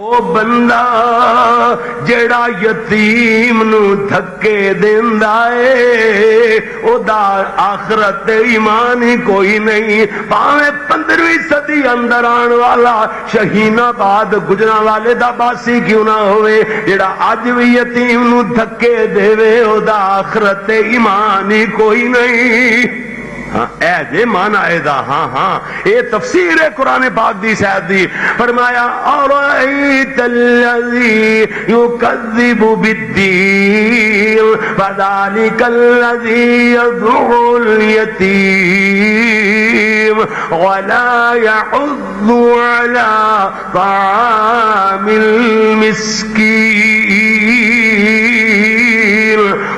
او بندہ جیڑا یتیم نو دھکے دیندا اے او دا آخرت ایمان ہی کوئی نہیں. پاویں 15ویں صدی اندر آن والا شہین آباد گجرانوالے دا باسی کیوں نہ ہوئے, جیڑا اج بھی یتیم نو دھکے دے او دا آخرت ایمان ہی کوئی نہیں. ہاں اے جے مانا اے دا ہاں اے تفسیر ہے قرآن پاک دی شاید دی. فرمایا ارائیت الذی یکذب بالدین فذلک الذی یدعو الیتیم ولا یحض علی طعام المسکین.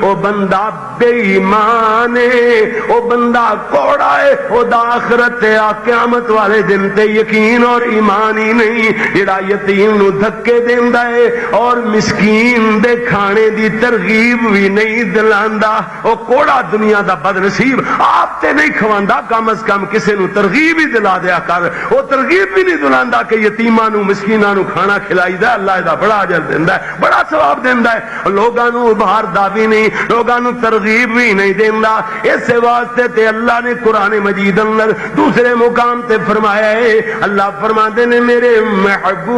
او بندہ بے ایمان ہے, او بندہ کوڑا ہے, او دا آخرت قیامت والے دن تے یقین اور ایمان ہی نہیں. جڑا یتیم نو دھکے دیندا ہے اور مسکین دے کھانے دی ترغیب بھی نہیں دلاندا, او کوڑا دنیا دا بد نصیب. آپ تے نہیں کھواندا, کم از کم کسے نو ترغیب ہی دلا دیا کر. او ترغیب بھی نہیں دلاندا کہ یتیماں نو مسکیناں نو کھانا کھلائی دا, اللہ دا بڑا اجر دیندا ہے, بڑا ثواب دیندا ہے. لوگاں نو باہر دا بھی نہیں, لوگاں نو ترغیب بھی نہیں دیندا. اس واسطے تے اللہ نے قرآن مجید اندر دوسرے مقام تے فرمایا ہے, اللہ فرماتے نے میرے محبوب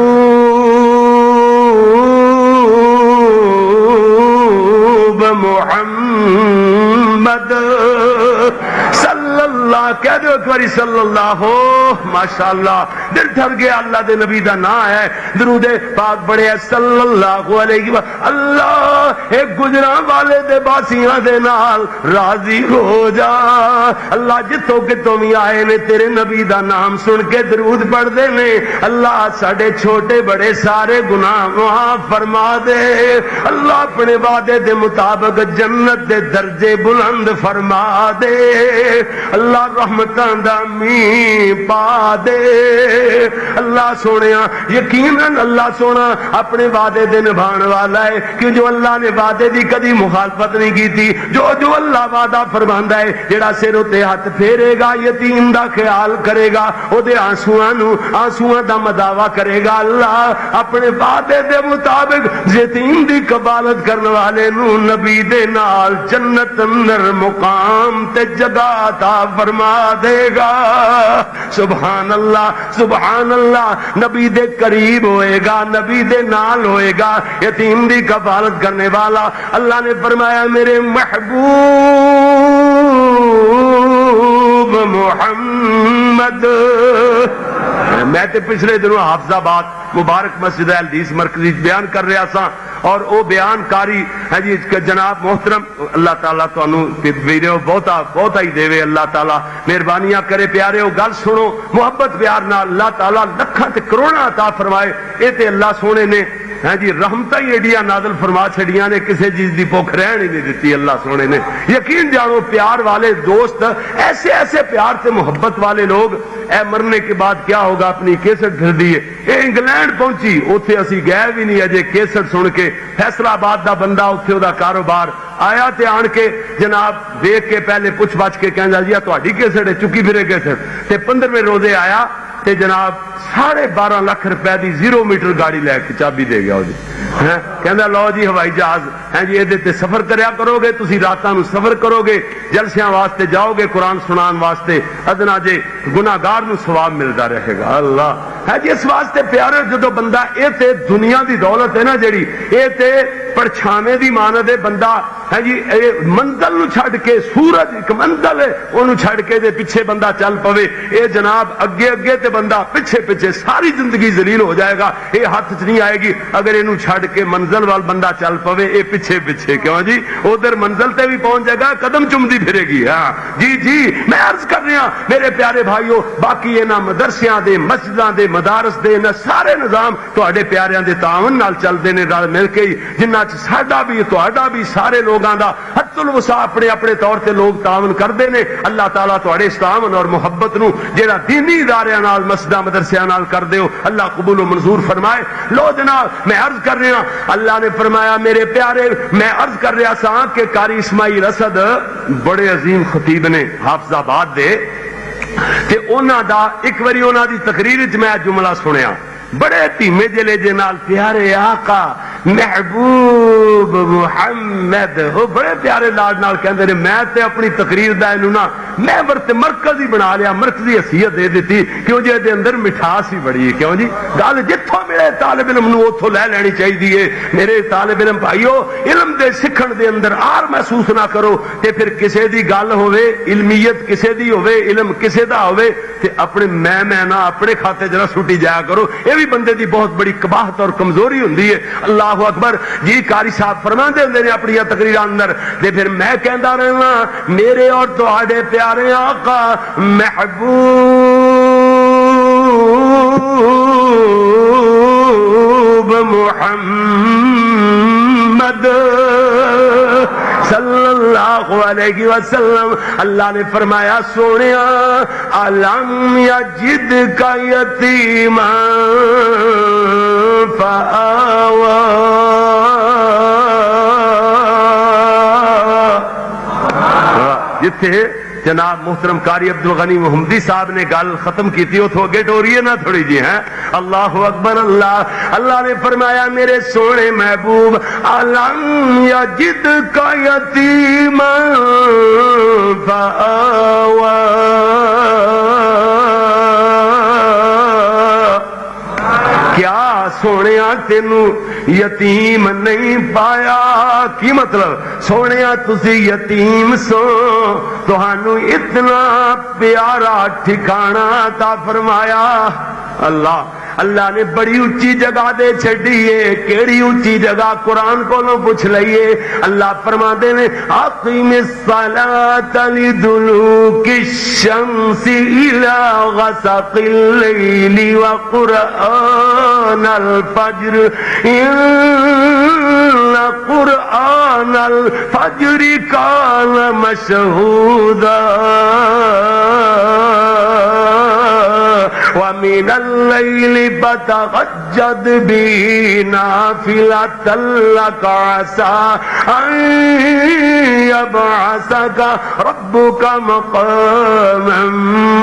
محمد صلی اللہ, کہہ دو ایک باری صلی اللہ ہو. ماشاءاللہ دل ٹھر گیا, اللہ دے نبی دا نام ہے, درود پاک بڑے صلی اللہ علیہ وسلم. اللہ ایک گجراں والے دے باسیاں دے نال راضی ہو جا. اللہ جتوں کتوں بھی آئے نے تیرے نبی دا نام سن کے درود پڑھ دے نے, اللہ ساڈے چھوٹے بڑے سارے گناہ معاف فرما دے. اللہ اپنے وعدے دے مطابق جنت دے درجے بلند فرما دے. اللہ رحمتاں دا مین پا دے. اللہ سونیا یقیناً اللہ سونا اپنے وعدے دے نبھان والا ہے, کہ جو اللہ نے وعدے دی کدی مخالفت نہیں کی تھی. جو اللہ وعدہ فرماندا ہے, جڑا سر تے ہاتھ پھیرے گا, یتیم دا خیال کرے گا, او دے آنسواں دا مداوا کرے گا, اللہ اپنے وعدے دے مطابق یتیم دی قبالت کرنے والے نو نبی دے نال جنت اندر مقام تے جگہ عطا فرما دے گا. سبحان اللہ سبحان اللہ. نبی دے قریب ہوئے گا, نبی دے نال ہوئے گا, یتیم دی کفالت کرنے والا. اللہ نے فرمایا میرے محبوب محمد. میں تے پچھلے دنوں حافظ آباد مبارک مسجد الحدیث مرکزی بیان کر رہا سا, اور او بیان کاری ہے جی جناب محترم, اللہ تعالیٰ تانوں ویڈیو بہتا ہی دے, اللہ تعالیٰ مہربانیاں کرے. پیارے گل سنو محبت پیار نال, اللہ تعالیٰ لکھاں تے کروڑاں عطا فرمائے. اے تے اللہ سونے نے ہے جی رحمتاں ہی ایڈیاں نازل فرما چھڑیاں نے, کسی چیز دی بھوک رہن ہی نہیں دیتی اللہ سونے نے. یقین جانو پیار والے دوست, ایسے پیار سے محبت والے لوگ, اے مرنے کے بعد کیا ہوگا, اپنی کیسٹ پھر دیے. اے انگلینڈ پہنچی, اوتھے اسی گئے بھی نہیں اجے, کیسٹ سن کے فیصلہ آباد دا بندہ اوتھے دا کاروبار آیا تے آن کے جناب دیکھ کے پہلے پوچھ بچ کے کہندا جی تہاڈی کیسٹ ہے, چکی پھرے کیسٹ. تے 15ویں روزے آیا تے جناب 12.5 لاکھ روپے دی 0 میٹر گاڑی لے کے چابی دے گیا وہ, کہندا لو جی ہوائی جہاز ہے جی, یہ تے سفر کریا کرو گے, تسی راتاں نو سفر کرو گے, جلسیاں واسطے جاؤ گے, قرآن سنان واسطے, ادنا جے گناہگار نو ثواب ملدا رہے گا. اللہ ہے جی اس واسطے پیارے, جدو بندہ اے تے دنیا دی دولت ہے نا جیڑی, اے تے پرچھاویں دی مانند ہے. بندہ ہے جی منزل نو چھڈ کے, سورج ایک منزل ہے, اونوں چھڈ کے دے پیچھے بندہ چل پوے, اے جناب اگے تے بندہ پیچھے ساری زندگی ذلیل ہو جائے گا. اے ہاتھ چ نہیں آئے گی اگر اینوں چھڈ کے منزل وال بندہ چل پوے. اے پیچھے کیوں جی, ادھر منزل تے بھی پہنچ جائے گا, قدم چمدی پھرے گی. ہاں جی میں عرض کر رہا میرے پیارے بھائیو, باقی انہاں مدرسیاں دے, مسجداں دے, مدارس دے, نہ سارے نظام تواڈے پیاریاں دے تعاون نال چلدے نے, رل مل کے, جنہاں چ ساڈا بھی تہاڈا بھی سارے لوگاں دا حت الوسع اپنے طور تے لوگ تعاون کردے نے. اللہ تعالیٰ تواڈے اس تعاون اور محبت نو جڑا دینی اداریاں نال, مسجداں مدرسیاں نال کردے ہو, اللہ قبول و منظور فرمائے. لو جناب میں عرض کر رہا, اللہ نے فرمایا میرے پیارے, میں عرض کر رہا سا کہ قاری اسماعیل اسد بڑے عظیم خطیب نے حافظ آباد دے, تے انہاں دا ایک واری انہاں دی تقریر وچ میں جملہ سنیا, بڑے دھیمے جلے جے نال پیارے آقا محبوب محمد وہ بڑے پیارے لاڈ نال کہندے نے میں تے اپنی تقریر دا اینو نا میں ورتے مرکز ہی بنا لیا مرکزی حیثیت دے دیتی کیوں جے دے اندر مٹھاس ہی بڑی ہے کیوں جی گل جتھوں ملے طالب علم نو اوتھوں لے لینی چاہیے میرے طالب علم بھائیو علم دے سکھن دے اندر آر محسوس نہ کرو تے پھر کسے دی گل ہوے علمیت کسے دی ہوے علم کسے دا ہوے تے اپنے میں نہ اپنے کھاتے ذرا سٹی جایا کرو یہ بھی بندے دی بہت بڑی قباحت اور کمزوری ہوندی ہے اللہ اکبر جی قاری صاحب فرماندے ہوندے نے اپنی تقریراں اندر تے پھر میں کہندا رہنا میرے اور تہاڈے پیارے آقا محبوب محمد صلی اللہ علیہ وسلم اللہ نے فرمایا سونیا علم یجد کا یتیما فآوا جتھے جناب محترم قاری عبدالغنی محمدی صاحب نے گل ختم کی تھی اتھو اگے ٹوری ہے نا تھوڑی جی ہیں اللہ اکبر اللہ نے فرمایا میرے سونے محبوب علم یجد کا یتیما فآوا کیا سونیا تینو یتیم نہیں پایا کی مطلب سونیا تسی یتیم سو تہانو اتنا پیارا ٹھکانہ عطا فرمایا اللہ نے بڑی اونچی جگہ دے چھڈیے کیڑی اونچی جگہ قرآن کولوں پوچھ لئیے اللہ فرماندے نے اقیم الصلاۃ لدلوک الشمس الی غسق اللیل وقرآن الفجر ان قرآن الفجر کان مشہودا ومن الليل فتهجد به نافلة لك عسى أن يبعثك ربك مقاما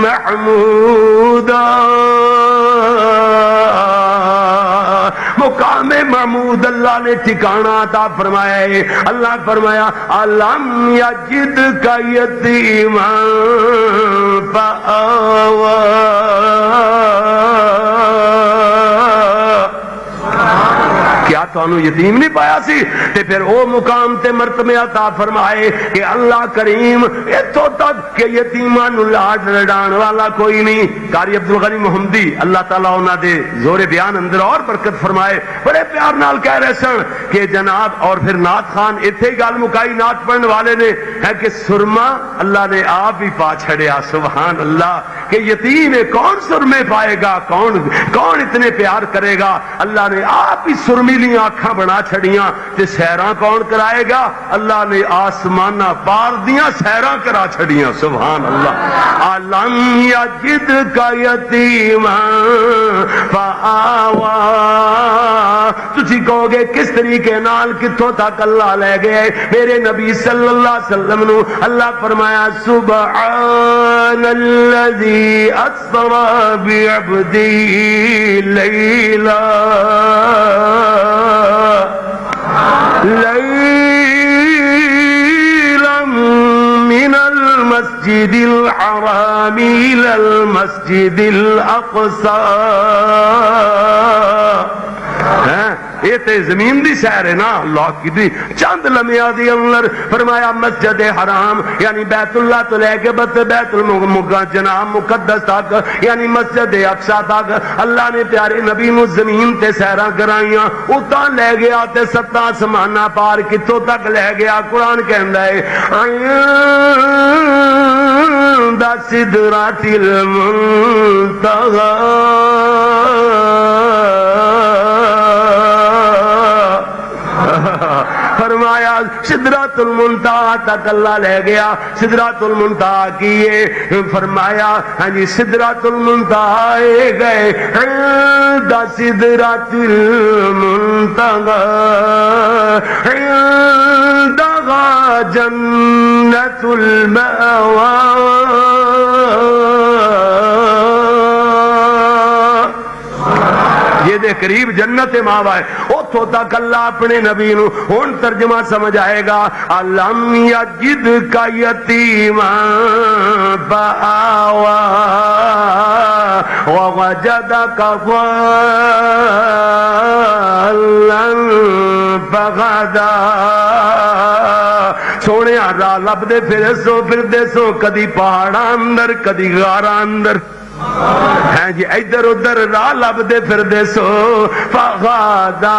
محمودا مقام محمود اللہ نے ٹھکانہ عطا فرمایا ہے اللہ فرمایا علم یجد کا یتیما فآوا کیا تانوں یتیم نہیں پایا سی تے پھر او مقام تے مرتبے عطا فرمائے کہ اللہ کریم اتوں تک کہ یتیماں نو لاڈ لڈان والا کوئی نہیں قاری عبدالغنی محمدی اللہ تعالیٰ انہاں دے زور بیان اندر اور برکت فرمائے بڑے پیار نال کہہ رہے سن کہ جناب اور پھر نعت خان ایتھے ہی گل مکائی نعت پڑھنے والے نے ہے کہ سرما اللہ نے آپ ہی پا چھڑیا سبحان اللہ کہ یتیم ہے کون سرمے پائے گا کون اتنے پیار کرے گا اللہ نے آپ ہی سرمی لی آنکھاں بنا چھڑیاں تے سیراں کون کرائے گا اللہ نے آسمانہ پار دیاں سیراں کرا چھڑیاں سبحان اللہ علم یجد کا یتیما فآوا تسی کہو گے کس طریقے نال کتھوں تک اللہ لے گئے میرے نبی صلی اللہ علیہ وسلم نو اللہ فرمایا سبحان الذی اسرا بعبدی لیلا لیلا من المسجد الحرام الى المسجد الاقصى یہ تے زمین دی سیر ہے نا اللہ کی دی چند لمحہ دی اندر فرمایا مسجد حرام یعنی بیت اللہ تو لے کے بیت جناب مقدس تک یعنی مسجد اقصی تک اللہ نے پیارے نبی نو زمین تے سیراں کرائیاں اتاں لے گیا تے ستا آسماناں پار کتھوں تک لے گیا قرآن کہندا ہے عند سدرۃ المنتہی فرمایا سدرۃ المنتہی تک اللہ لے گیا سدرۃ المنتہی کیے فرمایا ہاں جی سدرۃ المنتہی گئے عند سدرۃ المنتہی عندہا جنت المأوی یہ دے قریب جنت ماوا ہے. اتھوں تک اللہ اپنے نبی نو ہن ترجمہ سمجھ آئے گا. الم یجدک یتیما فآوا ووجدک ضالا فغدا. سونے راہ لب دے پھردے سو کدی پہاڑاں اندر کدی غاراں اندر ہیں جی ادھر ادھر راہ لب دے پھردے سو فغدا.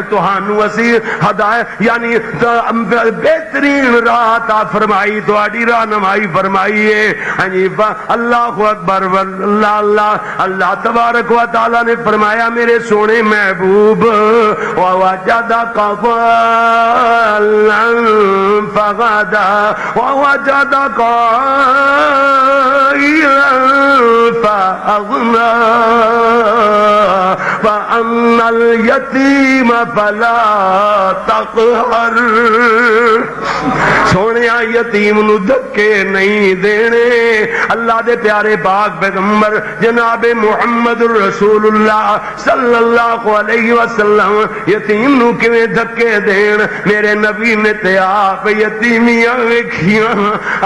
تہانوں اسی ہدایت یعنی بہترین راہ عطا فرمائی تہاڈی رہنمائی فرمائی ہے. ہاں جی اللہ اکبر. اللہ اللہ اللہ تبارک و تعالی نے فرمایا میرے سونے محبوب ووجدک ضالا فغدا ووجدک عائلا فأغنى فأما اليتيم فلا تقہر. سونے یتیم نو دھکے نہیں دینے. اللہ دے پیارے پاک پیغمبر جناب محمد رسول اللہ صلی اللہ علیہ وسلم یتیم نو کیویں دھکے دین. میرے نبی نے تے آپ یتیمیاں ویکھیاں.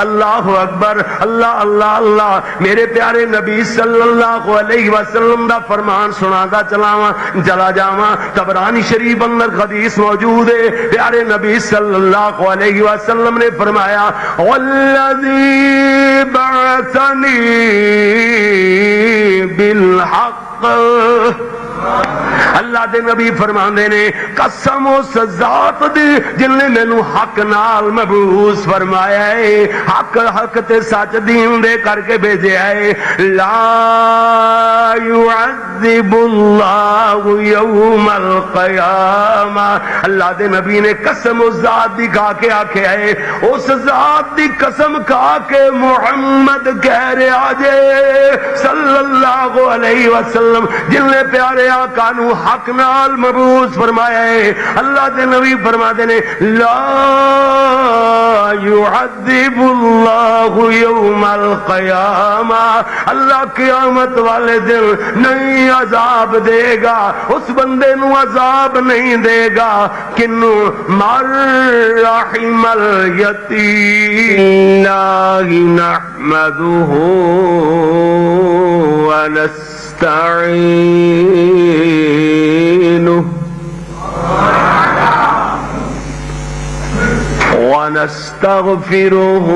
اللہ اکبر. اللہ اللہ اللہ. میرے پیارے نبی صلی اللہ علیہ وسلم دا فرمان سناتا چلا جاواں. طبرانی شریف اندر حدیث موجود ہے. پیارے نبی صلی اللہ علیہ وسلم نے فرمایا والذی بعثنی بالحق. اللہ دے نبی فرماندے نے قسم اس ذات دی جن نے مینوں حق نال مبعوث فرمایا ہے. حق حق تے سچ دین دے کر کے بھیجیا ہے. لا يعذب اللہ یوم القیامہ. اللہ دے نبی نے قسم اس ذات دی کھا کے آکھیا ہے. اس ذات دی قسم کھا کے محمد کہہ رہا جے صلی اللہ علیہ وسلم جن نے پیارے آقا نو حق نال مبعوث فرمایا ہے. اللہ دے نبی فرماتے نے لا يعذب اللہ یوم القیامہ. اللہ قیامت والے دن نہیں عذاب دے گا. اس بندے نو عذاب نہیں دے گا کنو مر رحم الیتیم. اللہ نحمدہ ونستعینہ ونستغفره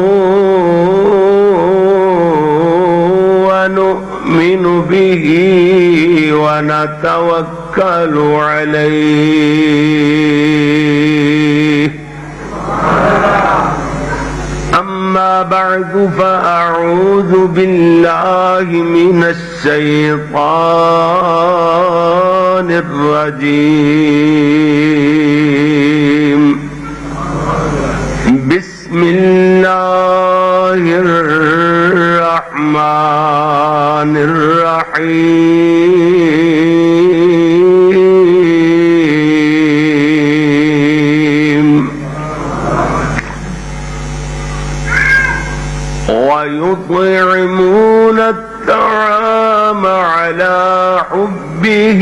ونؤمن به ونتوكل عليه. أما بعد فأعوذ بالله من الشيطان الرجيم. بسم الله الرحمن الرحيم. ويطعمون الطعام على حبه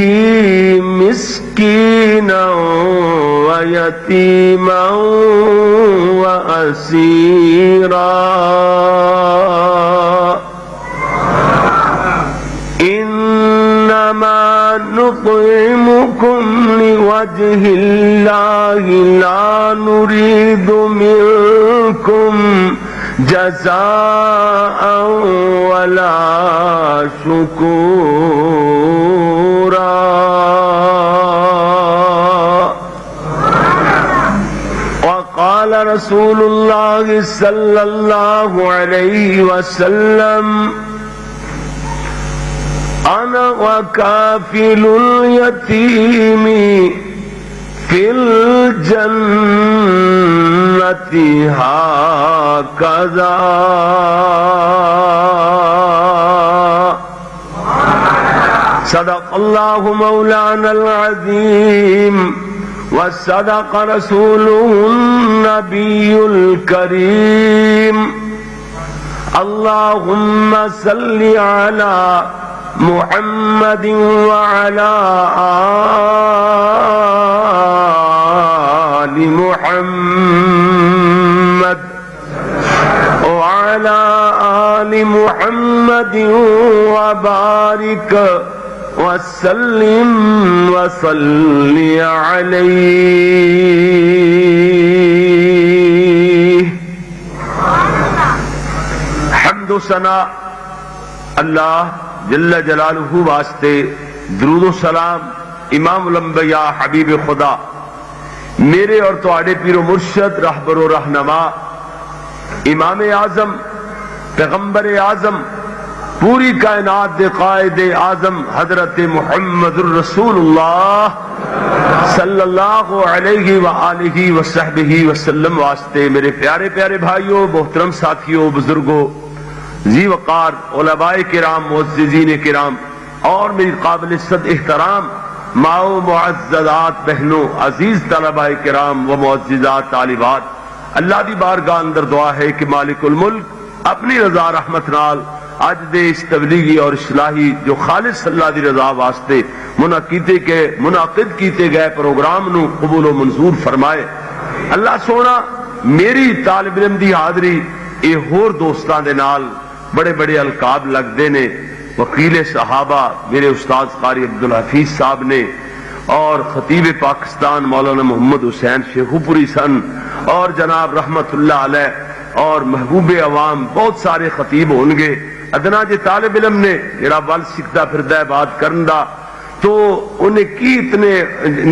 مسكينا ويتيما وأسيرا. إنما نطعمكم لوجه الله لا نريد منكم جزاء ولا شكورا. وقال رسول الله صلى الله عليه وسلم أنا وكافل اليتيم في الجنة هكذا. صدق الله مولانا العظيم وصدق رسوله النبي الكريم. اللہم صلی علی محمد وعلی آل محمد وعلی آل محمد وبارک وسلم وصلی علیہ۔ حمد و ثنا اللہ جل جلالہ واسطے، درود و سلام امام الانبیاء حبیب خدا میرے اور تواڈے پیر و مرشد رہبر و رہنما امام اعظم پیغمبر اعظم پوری کائنات دے قائد اعظم حضرت محمد الرسول اللہ صلی اللہ علیہ وآلہ وصحبہ وسلم واسطے میرے پیارے پیارے بھائیوں، محترم ساتھیوں، بزرگوں، ذی وقار علماء کرام، معززین کرام اور میری قابل عزت احترام ماؤں، معززات بہنوں، عزیز طلباء کرام و معززات طالبات، اللہ دی بارگاہ اندر دعا ہے کہ مالک الملک اپنی رضا رحمت نال اج دے اس تبلیغی اور اصلاحی جو خالص اللہ دی رضا واسطے منعقد کیتے گئے پروگرام نو قبول و منظور فرمائے۔ اللہ سونا میری طالب علم دی حاضری اے ہور دوستاں دے نال بڑے بڑے القاب لگدے نے، وکیل صحابہ میرے استاد قاری عبدالحفیظ صاحب نے، اور خطیب پاکستان مولانا محمد حسین شیخو پوری سن، اور جناب رحمت اللہ علیہ اور محبوب عوام بہت سارے خطیب ہونگے۔ ادنا جے طالب علم نے جڑا ول سکھدا پھردا ہے بات کرن دا، تو انہیں کی اتنے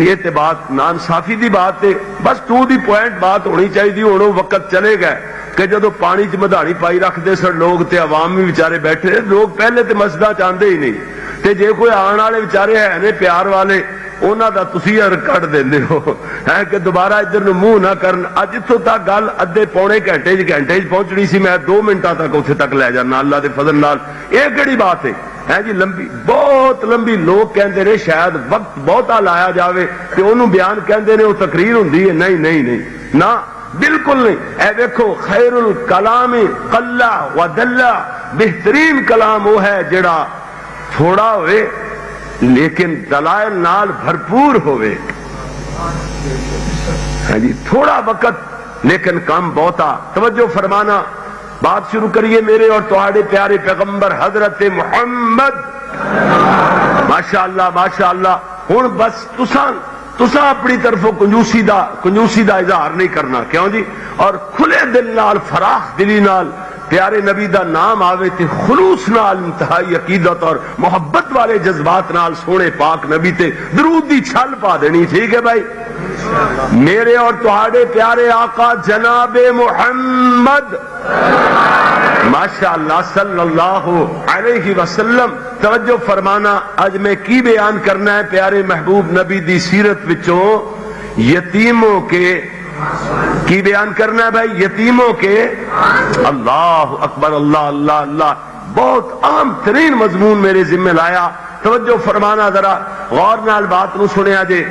یہ تے بات نانصافی دی بات ہے، بس ٹو دی پوائنٹ بات ہونی چاہیے۔ ہوں وقت چلے گئے کہ جدو پانی چ مدھاڑی پائی رکھتے سن لوگ تے عوام بھی بیچارے بیٹھے، لوگ پہلے تے مسجداں چاہتے ہی نہیں، تے جے کوئی آن والے بیچارے ہے نے پیار والے انہاں دا تسی کٹ دیندے ہو ہے کہ دوبارہ ادھر نو منہ نہ کرن۔ اج اتھوں تک گل ادھے پونے گھنٹے پہنچنی سی، میں 2 منٹاں تک اتنے تک لے جانا اللہ دے فضل نال۔ یہ کہڑی بات ہے جی، لمبی بہت لمبی، لوگ کہندے نے شاید وقت بہتا لایا جاوے تے انہوں بیان کہندے نے وہ تقریر ہوندی ہے، نہیں نہیں نہیں نہ، بالکل نہیں۔ اے دیکھو خیر الکلام قلہ ودلہ، بہترین کلام وہ ہے جڑا تھوڑا ہوئے لیکن دلائل نال بھرپور ہوئے، جی تھوڑا وقت لیکن کام بہتا۔ توجہ فرمانا، بات شروع کریے میرے اور تواڈے پیارے پیغمبر حضرت محمد، ماشاءاللہ ماشاءاللہ۔ ہن بس تساں اپنی طرفوں کنجوسی دا اظہار نہیں کرنا، کیوں جی؟ اور کھلے دل نال، فراخ دلی نال پیارے نبی دا نام آوے تے خلوص نال، انتہائی عقیدت اور محبت والے جذبات نال سونے پاک نبی تے درود دی چھل پا دینی، ٹھیک ہے بھائی؟ میرے اور تہاڈے پیارے آقا جناب محمد ماشاءاللہ صلی اللہ علیہ وسلم، توجہ فرمانا، آج میں کی بیان کرنا ہے پیارے محبوب نبی دی سیرت وچوں یتیموں کے، کی بیان کرنا ہے بھائی؟ یتیموں کے، اللہ اکبر، اللہ اللہ اللہ، بہت عام ترین مضمون میرے ذمہ لایا۔ توجہ فرمانا، ذرا غور نال بات نو سنیا جے۔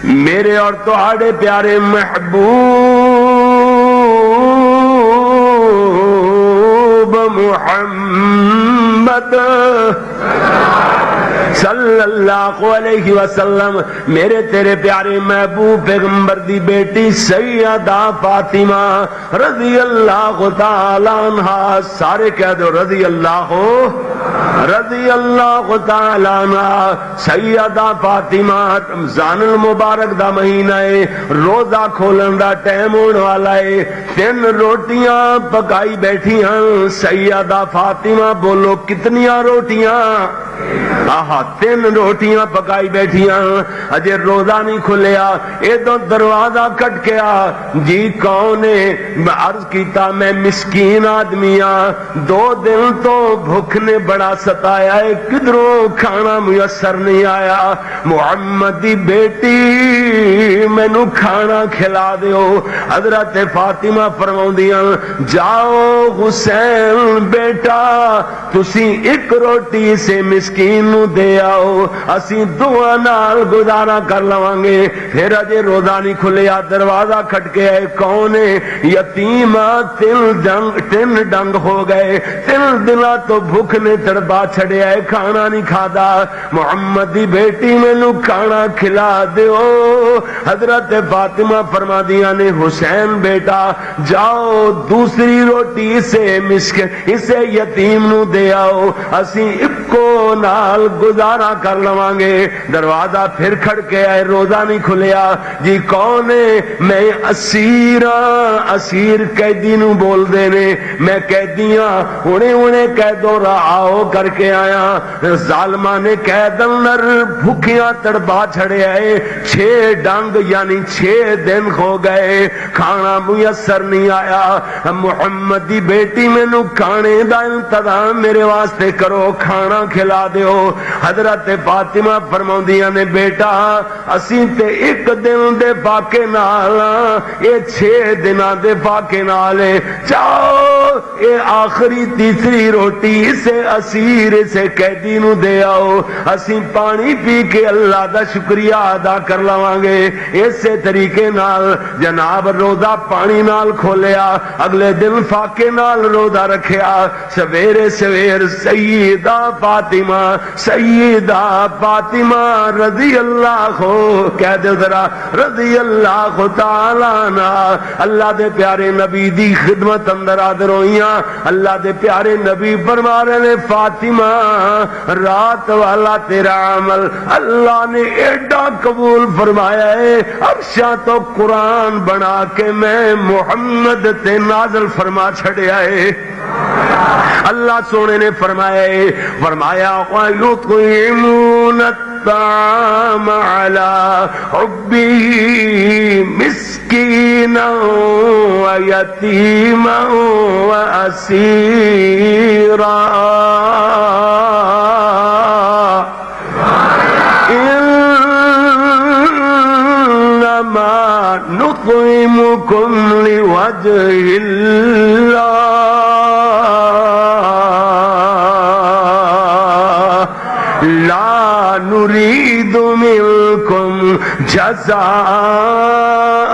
میرے اور تہاڈے پیارے محبوب محمد صلی اللہ علیہ وسلم، میرے تیرے پیارے محبوب پیغمبر دی بیٹی سیدہ فاطمہ رضی اللہ تعالی عنہا، سارے کہہ دو رضی اللہ تعالی عنہا، سیدہ فاطمہ، رمضان المبارک دا مہینہ ہے، روزہ کھولن دا ٹائم ہونے والا ہے، 3 روٹیاں پکائی بیٹھی ہیں سیدہ فاطمہ، بولو کتنیاں روٹیاں؟ آہا، 3 روٹیاں پکائی بیٹھیاں، اجے روزہ نہیں کھلیا، ادھر دروازہ کٹ گیا، جی کون ہے؟ عرض کیتا میں مسکین آدمی ہاں، 2 دن تو بھوک نے بڑا بڑا ستایا ہے، کدھروں کھانا میسر نہیں آیا، محمد دی بیٹی مینوں کھانا کھلا دیو۔ حضرت فاطمہ فرماؤندیاں جاؤ حسین بیٹا تسی ایک روٹی سے مسکین نو دے آؤ، اسی دعا نال گزارا کر لواں گے۔ پھر اجے روزہ نہیں کھلیا، دروازہ کھٹکے آئے، کون ہے؟ یتیم تین ڈنگ ہو گئے، 3 دنوں تو بھوک نے تڑپا چھڑیا ہے، کھانا نہیں کھادا، محمد دی بیٹی مینوں کھانا کھلا دیو۔ حضرت فاطمہ فرما دیا نے حسین بیٹا جاؤ دوسری روٹی اسے یتیم نو دے آؤ، اسی اکو نال گزارا کر لواں گے۔ دروازہ پھر کھڑ کے آئے، روزہ نہیں کھلیا، جی کون ہے؟ میں اسیر قیدی نو بول دے نے، میں قیدیاں ہنے قیدوں رہاؤ کر کے آیا، ظالمہ نے قید اندر بھوکیاں تڑپا چھڑے آئے، 6 ڈنگ یعنی 6 دن ہو گئے، کھانا میسر نہیں آیا۔ محمد دی بیٹی مینوں کھانے دا انتظام میرے واسطے کرو، کھانا کھلا دیو۔ حضرت فاطمہ فرماؤندیاں نے بیٹا اسی تے 1 دن دے فاقے نال، اے 6 دناں دے فاقے نال، چاہو اے آخری تیسری روٹی اسے اسیر اسے قیدی نو دے آؤ، اسی پانی پی کے اللہ دا شکریہ ادا کر لواں گے۔ اسی طریقے نال جناب روزہ پانی نال کھولیا، اگلے دن فاقے نال روزہ رکھیا، سویرے سویر سیدہ فاطمہ رضی اللہ کہہ دے ذرا رضی اللہ تعالی عنہ، اللہ دے پیارے نبی دی خدمت اندر حاضر ہوئیاں۔ اللہ دے پیارے نبی فرما رہے نے فاطمہ رات والا تیرا عمل اللہ نے ایڈا قبول فرمایا ہے، عرشاں تو قرآن بنا کے میں محمد تے نازل فرما چھڑیا ہے۔ اللہ سونے نے فرمایا وَيُطْعِمُونَ الطَّعَامَ عَلَى حُبِّهِ مِسْكِينًا وَيَتِيمًا وَأَسِيرًا إِنَّمَا نُطْعِمُكُمْ لِوَجْهِ اللَّهِ لا نريد منكم جزاء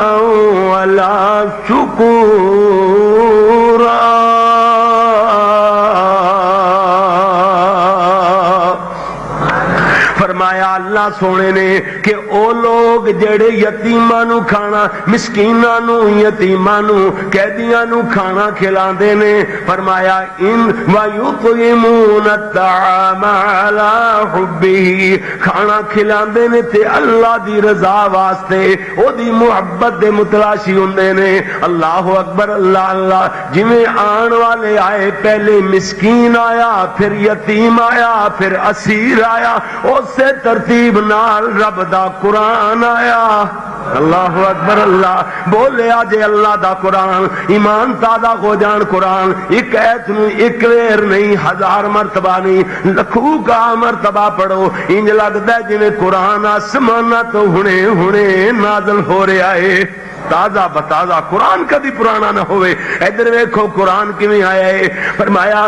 ولا شكورا۔ فرمایا اللہ سونے نے کہ او لوگ جڑے یتیماں نو کھانا، مسکیناں نو، یتیماں نو، قیدیاں نو کھانا کھلاندے نے، فرمایا ان وَيُطْعِمُونَ الطَّعَامَ عَلَى حُبِّهِ، کھانا کھلاندے نے تے اللہ دی رضا واسطے، او دی محبت دے متلاشی ہوندے نے۔ اللہ اکبر، اللہ اللہ۔ جویں آن والے آئے، پہلے مسکین آیا، پھر یتیم آیا، پھر اسیر آیا، اسی ترتیب نال رب دا قرآن آیا۔ اللہ اکبر، اللہ بولیا جے اللہ دا قرآن، ایمان تازہ ہو جان۔ قرآن ایک ایت نو ایک ویر نہیں، 1000 مرتبہ نہیں، لکھوں کا مرتبہ پڑھو، انج لگدا ہے جویں قرآن آسماناں تو ہنے نازل ہو رہا ہے۔ تازہ بتازہ قرآن کبھی پرانا نہ ہوئے۔ ادھر دیکھو قرآن کیویں آیا ہے، فرمایا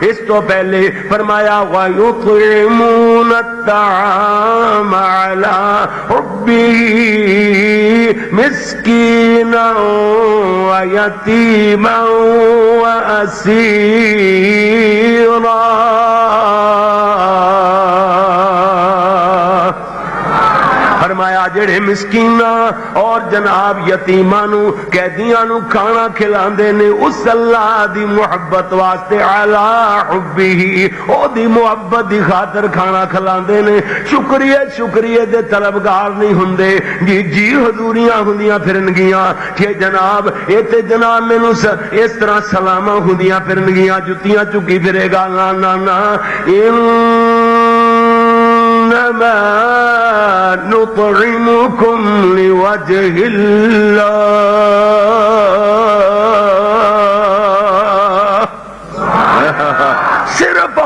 اس تو پہلے فرمایا وَيُطْعِمُونَ الطَّعَامَ عَلَى حُبِّهِ مِسْكِينًا وَيَتِيمًا وَأَسِيرًا۔ فرمایا جڑے مسکیناں اور جناب یتیماں نو، قیدیاں نو کھانا کھلاندے نے اس اللہ دی محبت واسطے، علی حبہ، او دی محبت دی خاطر کھانا کھلاندے نے۔ شکریہ دے طلبگار نہیں ہوندے، جی حضوریاں ہوندیاں پھرن گیاں کہ جناب اے تے جناب مینوں اس طرح سلاماں ہوندیاں پھرن گیاں، جتیاں چکی پھرے گا، نا نا نا، انما نطعمكم لوجه الله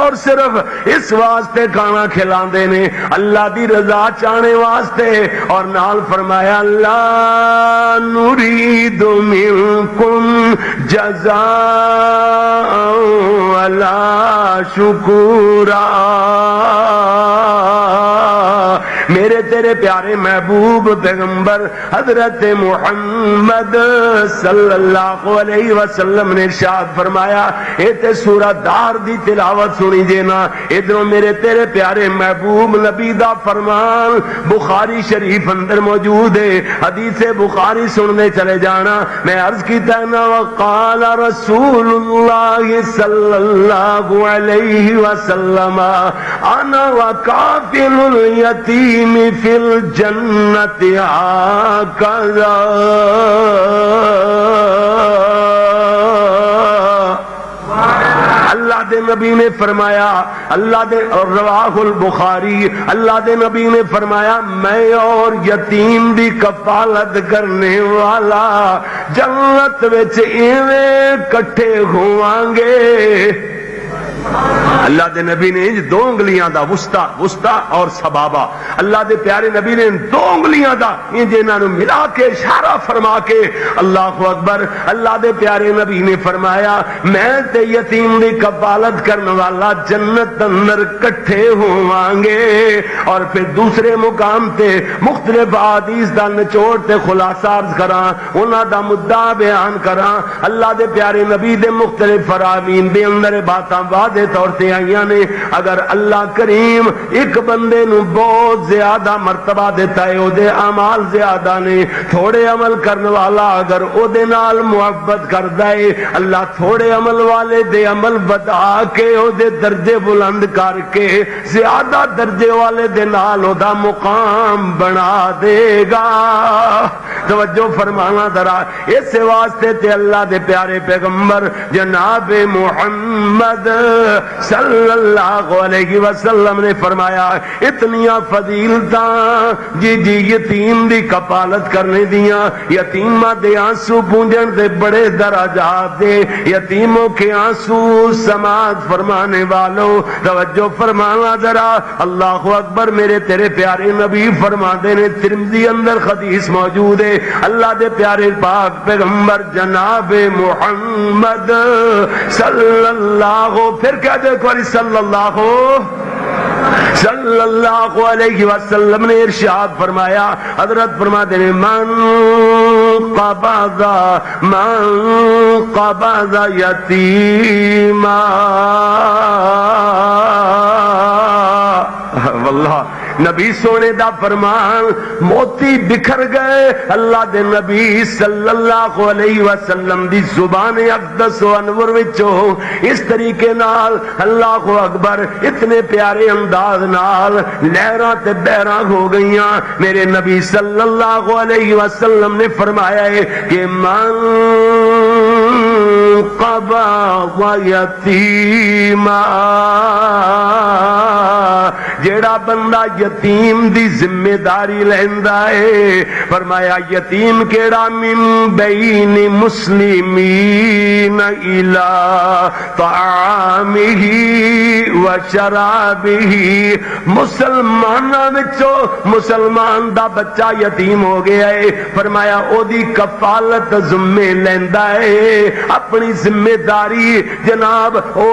اور صرف اس واسطے کھانا کھلاندے نے اللہ دی رضا چاہنے واسطے، اور نال فرمایا لا نريد منكم جزاء ولا شکورا۔ میرے تیرے پیارے محبوب پیغمبر حضرت محمد صلی اللہ علیہ وسلم نے ارشاد فرمایا، اے تے سورہ دار دی تلاوت سنی جے نا، ادھروں میرے تیرے پیارے محبوب نبی دا فرمان بخاری شریف اندر موجود ہے، حدیث بخاری سننے چلے جانا۔ میں عرض کیتا نا وقال رسول اللہ صلی اللہ علیہ وسلم انا وکافل الیتیم فی الجنت ہکذا۔ اللہ دے نبی نے فرمایا، اللہ دے رواہ البخاری، اللہ دے نبی نے فرمایا میں اور یتیم دی کفالت کرنے والا جنت وچ ایویں کٹھے ہوواں گے۔ اللہ دے نبی نے دو انگلیاں دا وسطی اور سبابہ، اللہ دے پیارے نبی نے دو انگلیاں دا انہاں نوں ملا کے اشارہ فرما کے اللہ اکبر، اللہ دے پیارے نبی نے فرمایا میں تے یتیم دی کفالت کرنے والا جنت اندر کٹھے ہوواں گے۔ اور پھر دوسرے مقام تے مختلف احادیث دا نچوڑ تے خلاصہ عرض کراں، انہاں دا مدعا بیان کراں۔ اللہ دے پیارے نبی دے مختلف فرامین دے اندر باتاں واضح طور تے آئیاں نے۔ اگر اللہ کریم ایک بندے نو بہت زیادہ مرتبہ دیتا ہے، او دے اعمال زیادہ نے، تھوڑے عمل کرنے والا اگر او دے نال محبت کردا ہے، اللہ تھوڑے عمل والے دے عمل بتا کے او دے درجے بلند کر کے زیادہ درجے والے دے نال او دا مقام بنا دے گا۔ توجہ فرمانا ذرا، اس واسطے تے اللہ دے پیارے پیغمبر جناب محمد صلی اللہ علیہ وسلم نے فرمایا اتنیاں فضیلتاں جی یتیم دی کفالت کرنے دیاں، یتیماں دے آنسو پونجن دے بڑے درجات دے، یتیموں کے آنسو سماعت فرمانے والوں توجہ فرمانا ذرا، اللہ اکبر۔ میرے تیرے پیارے نبی فرماتے نے، ترمذی اندر حدیث موجود ہے، اللہ دے پیارے پاک پیغمبر جناب محمد صلی اللہ، پھر کیا دیکھو صلی اللہ علیہ وسلم نے ارشاد فرمایا، حضرت فرماتے ہیں من قبض یتیما، واللہ نبی سونے دا فرمان موتی بکھر گئے اللہ دے نبی صلی اللہ علیہ وسلم دی زبان اقدس و انور وچوں، اس طریقے نال اللہ اکبر اتنے پیارے انداز نال لہراں تے بہراں ہو گئیاں۔ میرے نبی صلی اللہ علیہ وسلم نے فرمایا ہے کہ من قبض یتیما، جیڑا بندہ یتیم دی ذمہ داری لیندا ہے، فرمایا یتیم کیڑا من بین مسلمین الی طعامہ و شرابہ، مسلماناں وچوں مسلمان دا بچہ یتیم ہو گیا ہے، فرمایا او دی کفالت ذمہ لیندا ہے، اپنی ذمہ داری جناب او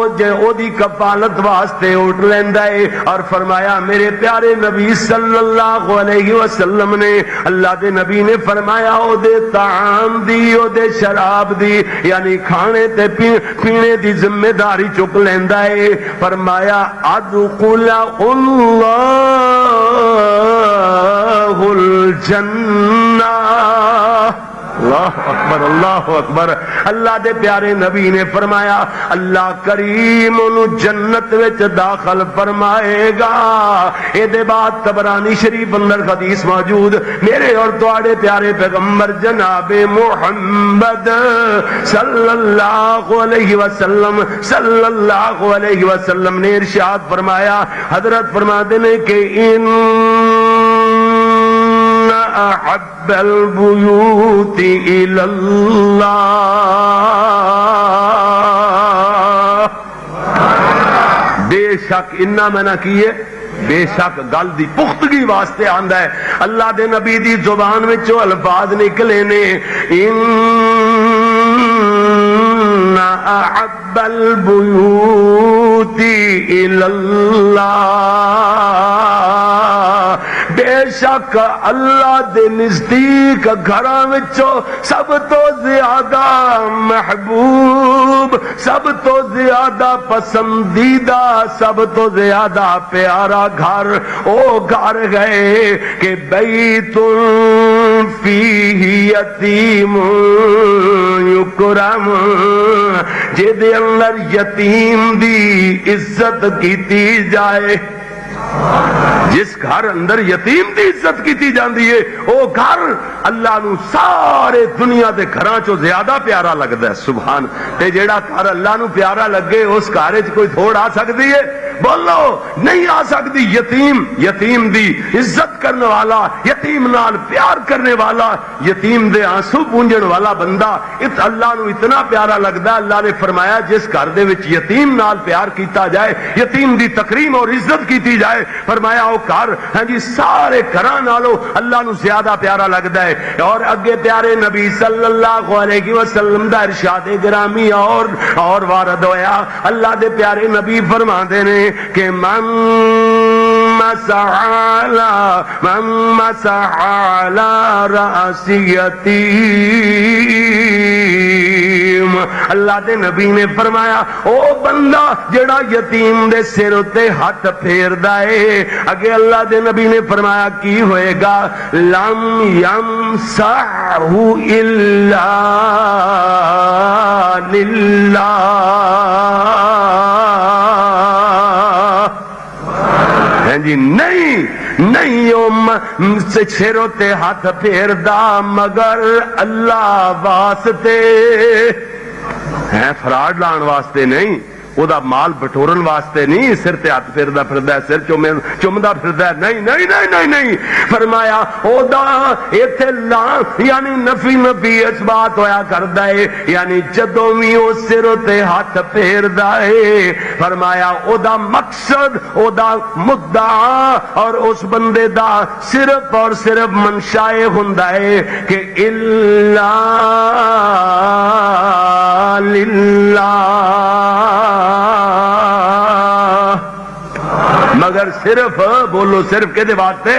دی کفالت واسطے اٹھ لیندا ہے۔ اور فرمایا میرے پیارے نبی صلی اللہ علیہ وسلم نے، اللہ دے نبی نے فرمایا او دے طعام دی، او دے شراب دی، یعنی کھانے تے پینے دی ذمہ داری چک لیندا ہے۔ فرمایا ادخل اللہ الجنہ، اللہ اکبر اللہ اکبر۔ اللہ دے پیارے نبی نے فرمایا اللہ کریم انہوں جنت وچ داخل فرمائے گا۔ اے دے بعد طبرانی شریف اندر حدیث موجود، میرے اور تواڈے پیارے پیغمبر جناب محمد صلی اللہ علیہ وسلم نے ارشاد فرمایا، حضرت فرماتے ہیں کہ ان احب البیوت الی اللہ، بے شک انہاں میں نہ کیے بے شک گل دی پختگی واسطے آندا ہے. اللہ دے نبی دی زبان وچوں الفاظ نکلے نے ان احب البیوت الی اللہ، بے شک اللہ دے نزدیک گھراں وچوں سب تو زیادہ محبوب، سب تو زیادہ پسندیدہ، سب تو زیادہ پیارا گھر او گھر گئے کہ بیت فیہ یتیم یکرم، جدے اندر یتیم دی عزت کیتی جائے. جس گھر اندر یتیم دی عزت کیتی جاندی ہے او گھر اللہ نو سارے دنیا دے گھراں چوں زیادہ پیارا لگدا ہے. سبحان. تے جیڑا گھر اللہ نو پیارا لگے اس گھر وچ کوئی تھوڑ آ سکدی ہے؟ بولو نہیں آ سکتی. یتیم، یتیم دی عزت کرنے والا، یتیم نال پیار کرنے والا، یتیم دے آنسو پونجن والا بندہ اللہ نو اتنا پیارا لگدا ہے. اللہ نے فرمایا جس گھر دے وچ یتیم نال پیار کیتا جائے، یتیم دی تکریم اور عزت کیتی جائے، فرمایا او گھر ہاں جی سارے گھراں نالوں اللہ نو زیادہ پیارا لگدا ہے. اور اگے پیارے نبی صلی اللہ علیہ وسلم دا ارشاد گرامی اور وارد ہویا. اللہ دے پیارے نبی فرماندے نے کہ من مسح علی رأس یتیم، اللہ دے نبی نے فرمایا او بندہ جڑا یتیم دے سر اتے ہاتھ پھیردا ہے، اگے اللہ دے نبی نے فرمایا کی ہوئے گا لم یمسحہ الا للہ، جی نہیں سروں تے ہاتھ پھیردا مگر اللہ واسطے، ہے فراڈ لان واسطے نہیں، او دا مال بٹورن واسطے نہیں سر تے ہاتھ پھردا پھردا ہے، سر چمدا پھردا ہے، نہیں نہیں نہیں نہیں نہیں. فرمایا او دا ایتھے لا یعنی نفی اس بات ہویا کردا ہے، یعنی جدوں وی او سر تے ہاتھ پھیردا ہے فرمایا او دا مقصد، او دا مدعا اور اس بندے دا صرف اور صرف منشائے ہوندا ہے کہ الا للہ، مگر صرف بولو صرف کے دے واسطے،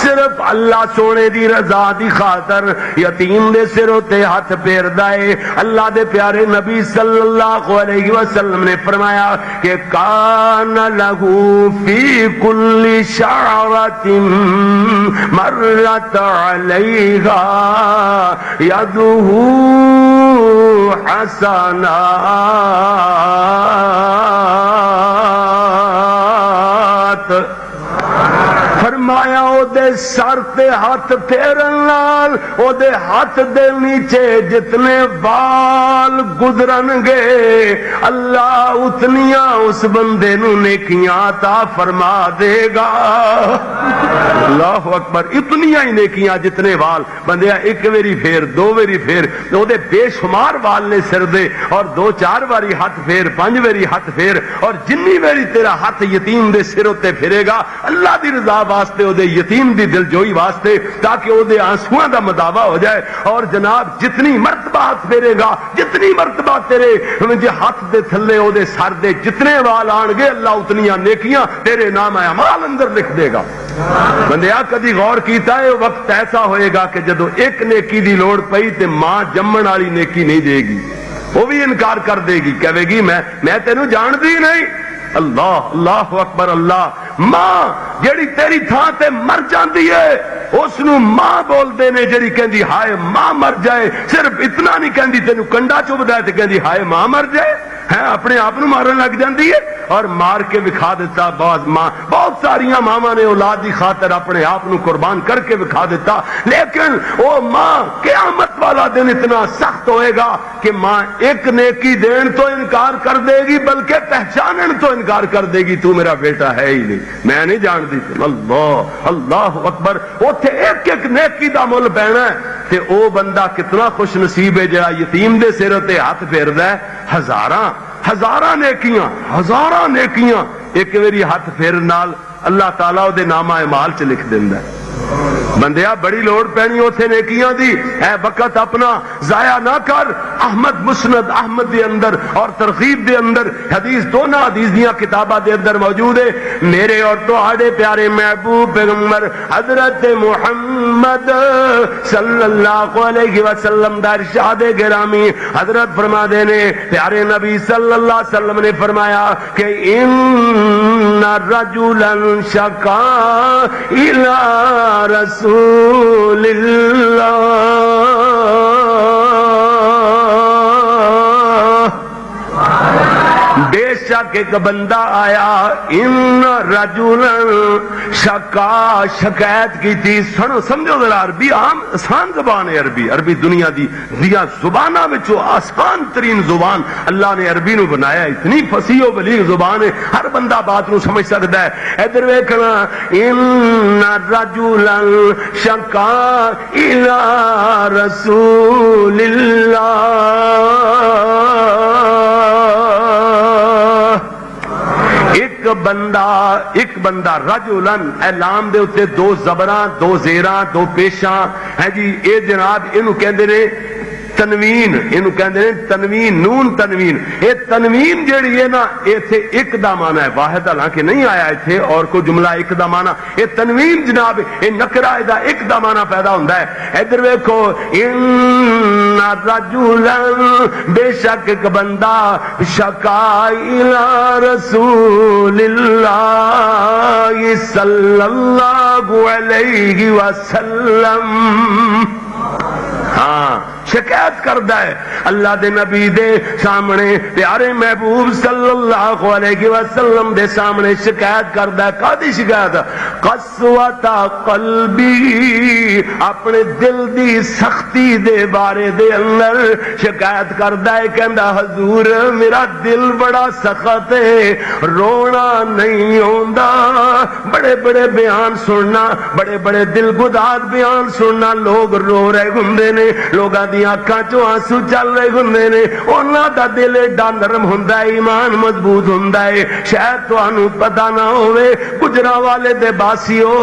صرف اللہ سونے دی رضا دی خاطر یتیم دے سروں تے ہاتھ پھیردا ہے. اللہ دے پیارے نبی صلی اللہ علیہ وسلم نے فرمایا کہ کان لہو فی کل شعرۃ مرت علیہا یدہ حسنات، فرمایا او دے سر تے ہاتھ پھیرن نال او دے ہاتھ دے نیچے جتنے بال گزرن گے اللہ اتنیاں اس بندے نو نیکیاں عطا فرما دے گا. اللہ اکبر. اتنیاں ہی نیکیاں جتنے وال بندیا ایک ویری پھیر، دو ویری پھیر، او دے بے شمار وال نے سر دے، اور دو چار واری ہاتھ پھیر، پانچ ویری ہاتھ پھیر، اور جنی ویری تیرا ہاتھ یتیم دے سر تے پھرے گا اللہ دی رضا واسطے، او دے یتیم دی دل جوئی واسطے، تاکہ او دے آنسواں دا مداوا ہو جائے. اور جناب جتنی مرتبہ ہاتھ پھیرے گا، جتنی مرتبہ تیرے ہاتھ دے تھلے او دے سر دے جتنے وال آن گے اللہ اتنیاں نیکیاں تیرے نام اعمال اندر لکھ دے گا. بندیا کدی غور کیتا ہے وقت ایسا ہوئے گا کہ جدو ایک نیکی دی لوڑ پئی تے ماں جمن والی نیکی نہیں دے گی، وہ بھی انکار کر دے گی، کہے گی میں تینوں جاندی نہیں. اللہ اللہ اکبر. اللہ ماں جیڑی تیری تھان تے مر جاندی ہے اس نو ماں بول دے نے، جیڑی کہندی ہائے ماں مر جائے صرف اتنا نہیں کہندی تینوں کنڈا چبدا ہے تے کہندی ہائے ماں مر جائے، ہے اپنے آپ نو مارن لگ جاندی ہے. اور مار کے دکھا دیتا. بہت ساریاں ماواں نے اولاد دی خاطر اپنے آپ نو قربان کر کے دکھا دیتا. لیکن او ماں قیامت والا دن اتنا سخت ہوئے گا کہ ماں ایک نیکی دین تو انکار کر دے گی بلکہ پہچانن تو انکار کر دے گی، تو میرا بیٹا ہے ہی نہیں، میں نہیں جانتی. اللہ اللہ اکبر. اوتھے ایک ایک نیکی دا مل پینا ہے تے او بندہ کتنا خوش نصیب ہے جڑا یتیم دے سر تے ہاتھ پھیردا ہے. ہزاراں نیکیاں ایک واری ہاتھ پھیرن نال اللہ تعالیٰ دے نامہ اعمال چ لکھ دیندا ہے۔ بندیا بڑی لوڑ پینی اوتھے نیکیاں دی، اے وقت اپنا ضائع نہ کر۔ احمد مسند احمد دے اندر اور ترغیب دے اندر حدیث دونوں حدیث دیاں کتاباں دے اندر موجود ہے۔ میرے اور تہاڈے پیارے محبوب پیغمبر حضرت محمد صلی اللہ علیہ وسلم دا ارشاد گرامی حضرت فرما دے نے، پیارے نبی صلی اللہ علیہ وسلم نے فرمایا کہ ان رجلا شکا الی رسول اللہ، بے شک ایک بندہ آیا، ان رجلا شکا شکایت کی تھی۔ سمجھو ذرا عربی عام آسان زبان ہے، عربی دنیا دی زباناں وچوں آسان ترین زبان اللہ نے عربی نو بنایا، اتنی فصیح و بلیغ زبان ہے، ہر بندہ بات نو سمجھ سکتا ہے۔ ادھر ویکھنا، ان رجلا شکا الی رسول اللہ، ایک بندہ رجلن، اے لام دے اتے دو زبراں دو زیراں دو پیشاں ہے جی، اے جناب اینو کہندے نے تنوین، اینو کہندے نے تنوین، نون تنوین۔ اے تنوین جیڑی ہے نا ایتھے ایک دا معنی ہے، واحد حالانکہ نہیں آیا ایتھے اور کوئی جملہ ایک دا معنی، اے تنوین جناب اے نکرہ دا ایک دا معنی پیدا ہوندا ہے۔ ادھر ویکھو، ان رجلا، بے شک ایک بندہ، شکا الی رسول اللہ صلی اللہ علیہ وسلم، ہاں شکایت کردا ہے اللہ دے نبی دے سامنے، پیارے محبوب صلی اللہ علیہ وسلم دے سامنے شکایت کردا ہے۔ کادی شکایت؟ قسوۃ قلبی، اپنے دل دی سختی دے بارے دے اندر شکایت کردا ہے، کہندا حضور میرا دل بڑا سخت ہے، رونا نہیں ہوندا، بڑے بڑے بیان سننا، بڑے بڑے دل گداز بیان سننا، لوگ رو رہے ہوندے نے، لوگاں دی اکھاں چوں آنسو چل رہے ہوندے نے، انہاں دا دل ایڈا نرم ہوندا ہے، ایمان مضبوط ہوندا ہے۔ شاید تانوں پتہ نہ ہوئے گجرا والے دے باسیو،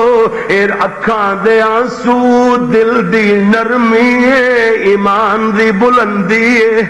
اے اکھاں دے آنسو دل دی نرمی ہے، ایمان دی بلندی ہے۔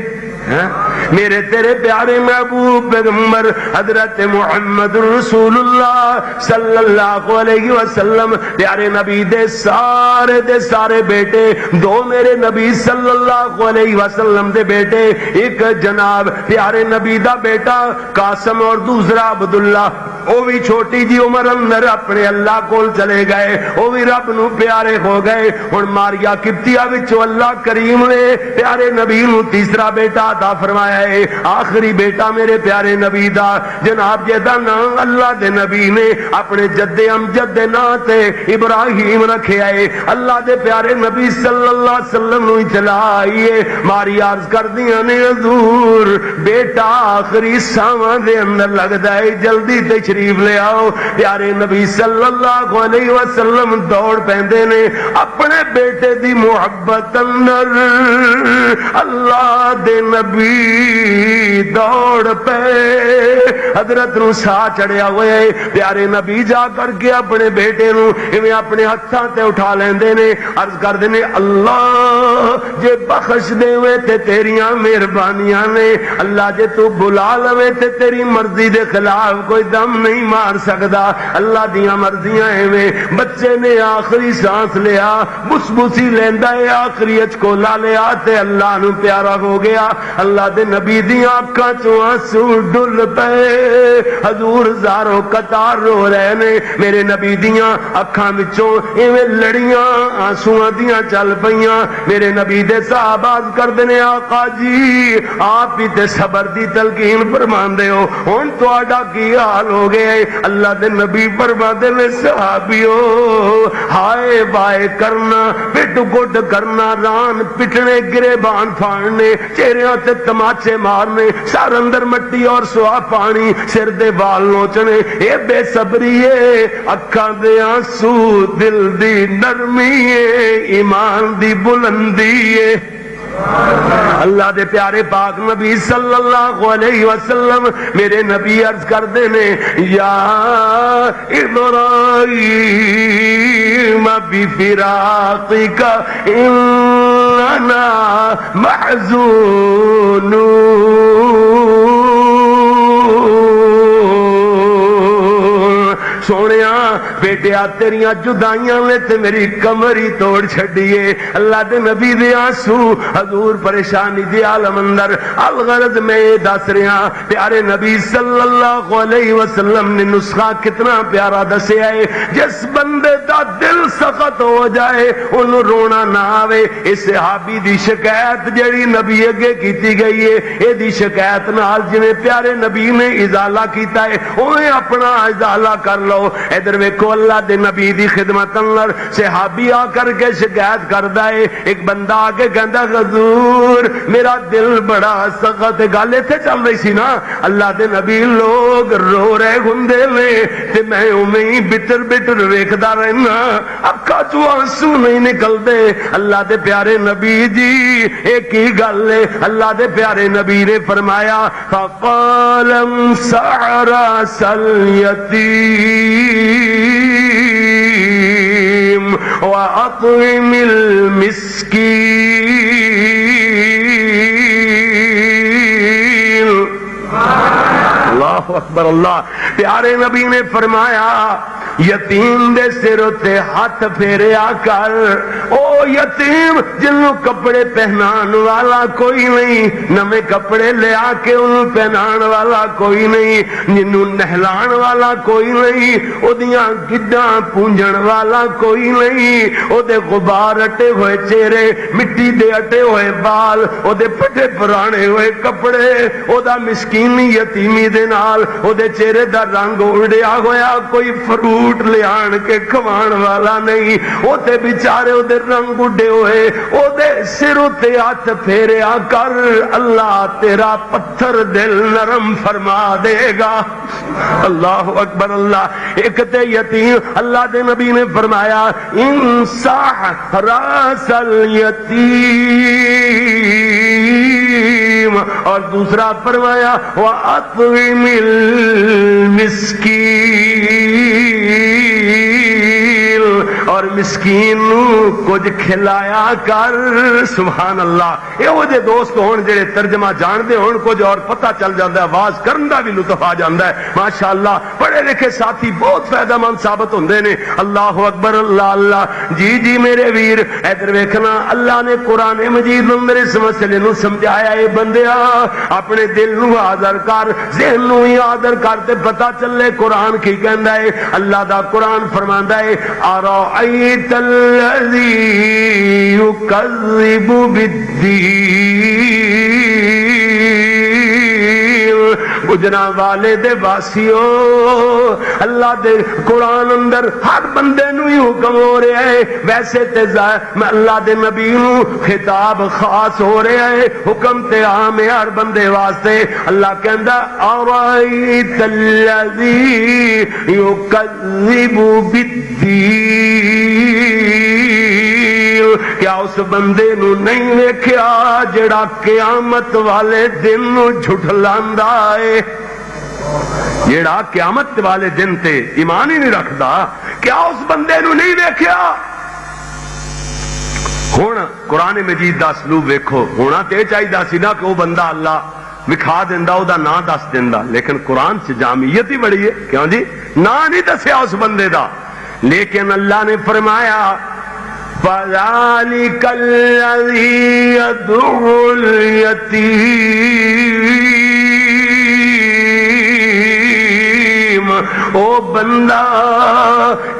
میرے تیرے پیارے محبوب پیغمبر حضرت محمد رسول اللہ صلی اللہ علیہ وسلم، پیارے نبی دے سارے بیٹے، دو میرے نبی صلی اللہ علیہ وسلم دے بیٹے، ایک جناب پیارے نبی دا بیٹا قاسم اور دوسرا عبداللہ، وہ بھی چھوٹی جی عمر اندر اپنے اللہ کول چلے گئے، وہ بھی رب نو پیارے ہو گئے۔ ہن ماریا قبطیہ وچوں اللہ کریم نے پیارے نبی نو تیسرا بیٹا عطا فرمایا ہے، آخری بیٹا میرے پیارے نبی دا، جناب جے دا نام اللہ دے نبی نے اپنے جد امجد دے نام تے ابراہیم رکھیا ہے۔ اللہ دے پیارے نبی صلی اللہ علیہ وسلم نو چلائیے، ماری عرض کر دیاں نے حضور بیٹا آخری ساواں دے اندر لگدا ہے، جلدی تشریف لے آؤ۔ پیارے نبی صلی اللہ علیہ وسلم دوڑ پیندے نے اپنے بیٹے دی محبت اندر، اللہ دے نبی دوڑ پے، حضرت نو سا چڑھیا ہوئے، پیارے نبی جا کر کے اپنے بیٹے نو ایویں اپنے ہتھاں تے اٹھا لیندے نے، عرض کر دے نے اللہ جے بخش دے وے تے تیریاں مہربانیاں نے، اللہ جے تو بلا لوے تے تیری مرضی دے خلاف کوئی دم نہیں مار سکدا، اللہ دیاں مرضیاں ایویں۔ بچے نے آخری سانس لیا، بس بسی لیندا ہے، آخری اچکولا لیا تے اللہ نو پیارا ہو گیا۔ اللہ دے نبی دیاں اکھاں چوں آنسو ڈل پے، حضور زارو قطار رو رہے نے، میرے نبی دیاں اکھاں وچوں ایویں لڑیاں آنسواں دیاں چل پیاں۔ میرے نبی دے صحابہ عرض کردے نے آقا جی آپ ہی تے صبر دی تلقین فرماندے ہو، ہن تہاڈا کی حال ہو گیا ہے؟ اللہ دے نبی فرماندے نے صحابیو ہائے بائے کرنا، پٹ گڈ کرنا، ران پٹنے، گریبان پھاڑنے، چہریاں تے تماچے مارنے، سر اندر مٹی اور سوا پانی، سر دے بال نوچنے، اے بے صبری ہے، اکھاں دے آنسو دل دی نرمی ہے، ایمان دی بلندی ہے۔ اللہ دے پیارے پاک نبی صلی اللہ علیہ وسلم میرے نبی عرض کردے نے یا ابراہیم بفراقک اننا محزونون سونیا بیٹیا تیریاں جدائیاں نے تے میری کمری توڑ چھڑیے اللہ دے نبی دے آنسو حضور پریشانی دی عالم اندر الغرض میں دس رہا پیارے نبی صلی اللہ علیہ وسلم نے نسخہ کتنا پیارا دسیا ہے جس بندے دا دل سخت ہو جائے انہوں رونا نہ آوے اس صحابی دی شکایت جڑی نبی اگے کیتی گئی ہے اے دی شکایت نال جنہیں پیارے نبی نے ازالہ کیتا ہے انہیں اپنا ازالہ کر لو ادھر ویکھو اللہ دے نبی دی خدمت اندر صحابی آ کر کے شکایت کردا ہے ایک بندہ آ کے کہندا حضور میرا دل بڑا سخت گل ایتھے چل رہی سی نا اللہ دے نبی لوگ رو رہے ہوندے نے تے میں اوویں ہی بٹر بٹر ویکھدا رہنا اکھاں چوں آنسو نہیں نکلدے اللہ دے پیارے نبی جی اے کی گل ہے اللہ دے پیارے نبی نے فرمایا فقال امسح راس اليتيم وأطعم المسكين اللہ اکبر اللہ پیارے نبی نے فرمایا یتیم دے سر تے ہاتھ پھیریا کر او یتیم جنوں کپڑے پہنان والا کوئی نہیں نمے کپڑے لے آ کے انہوں پہنان والا کوئی نہیں جنوں نہلان والا کوئی نہیں او دیاں گڈاں پونجن والا کوئی نہیں او دے غبار اٹے ہوئے چہرے مٹی دے اٹے ہوئے بال او دے پٹے پرانے ہوئے کپڑے او دا مسکینی یتیمی دے نال او دے چہرے دا رنگ اڑیا ہویا کوئی فروٹ لے آن کے کھوان والا نہیں او تے بیچارے او دے رنگ اڑے ہوئے او دے سر تے ہاتھ پھیریا کر اللہ تیرا پتھر دل نرم فرما دے گا اللہ اکبر اللہ ایک تے یتیم اللہ دے نبی نے فرمایا امسح راس الیتیم اور دوسرا فرمایا وَأَطْعِمِ الْمِسْكِينَ اور مسکین نو کچھ کھلایا کر سبحان اللہ یہ وہ جے دوست ہون جڑے ترجمہ جان دے ہون کچھ اور پتہ چل جاندہ ہے آواز کرن دا بھی لطف آ جاندہ ہے ماشاءاللہ پڑھے لکھے ساتھی بہت فائدہ مند ثابت ہوندے نے اللہ اکبر اللہ اللہ جی جی میرے ویر ادھر ویکھنا اللہ نے قرآن مجید میں اس مسئلے نو سمجھایا اے بندیا اپنے دل نو حاضر کر ذہن نو ہی حاضر کر تے پتہ چلے قرآن کی کہندا ہے اللہ دا قرآن فرماندا ہے ارائیت الذی یکذب بالدین گجرا والے دے واسیو اللہ دے قرآن اندر ہر بندے نو ہی حکم ہو رہا ہے ویسے تے اللہ دے نبی نو خطاب خاص ہو رہا ہے حکم تے عام ہے ہر بندے واسطے اللہ کہندا ارائیت الذی یکذب بالدین کیا اس بندے نو نہیں ویکھیا جڑا قیامت والے دن نو جھٹلاندا ہے جڑا قیامت والے دن تے ایمان ہی نہیں رکھدا کیا اس بندے نو نہیں ویکھیا ہن قرآن مجید دا اسلوب ویکھو ہونا تے چاہیدا سی نا کہ وہ بندہ اللہ وکھا دیندا او دا نام دس دیندا لیکن قرآن سے جامعیت ہی بڑی ہے کیوں جی نام نہیں دسیا اس بندے دا لیکن اللہ نے فرمایا فَذَلِكَ الَّذِي يَدْعُو الْيَتِيمَ او بندہ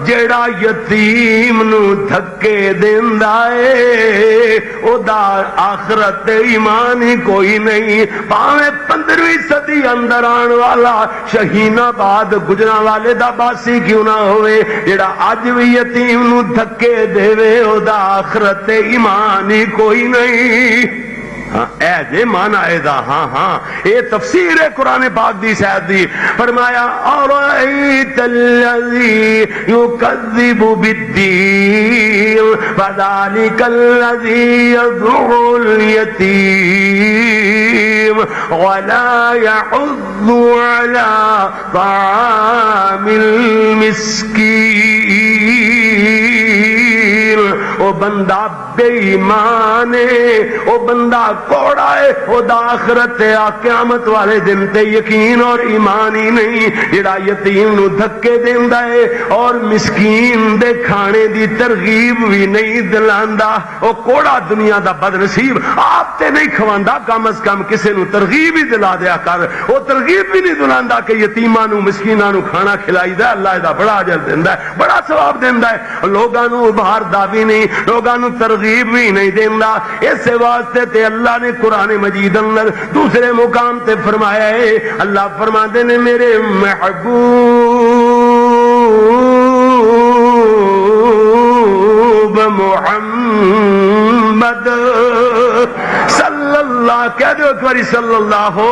جڑا یتیم نو دھکے دیندا اے او دا آخرت ایمان ہی کوئی نہیں پاویں 15ویں صدی اندر آن والا شہین آباد گجرا والے دا باسی کیوں نہ ہوئے جڑا اج بھی یتیم نو دھکے دے او دا آخرت ایمان ہی کوئی نہیں اے جے مانا اے دا ہاں ہاں اے تفسیر ہے قرآن پاک دی شاید دی فرمایا ارائیت الذی یکذب بالدین فذلک الذی یدعو الیتیم ولا يحض على طعام المسکین او بندہ بے ایمان ہے او بندہ کوڑا ہے او دا آخرت ہے قیامت والے دن تے یقین اور ایمان ہی نہیں جڑا یتیم نو دھکے دیندا ہے اور مسکین دے کھانے دی ترغیب بھی نہیں دلاندا او کوڑا دنیا دا بد نصیب آپ تے نہیں کھواندا کم از کم کسے نو ترغیب ہی دلا دیا کر او ترغیب بھی نہیں دلاندا کہ یتیماں نو مسکیناں نو کھانا کھلائی دا اللہ دا بڑا اجر دیندا ہے بڑا ثواب دیندا ہے لوگاں نو باہر دا بھی نہیں لوگاں نو ترغیب بھی نہیں دیندا اس واسطے تے اللہ نے قرآن مجید اندر دوسرے مقام تے فرمایا ہے اللہ فرماتے نے میرے محبوب محمد صلی اللہ کہہ دو ایک باری صلی اللہ ہو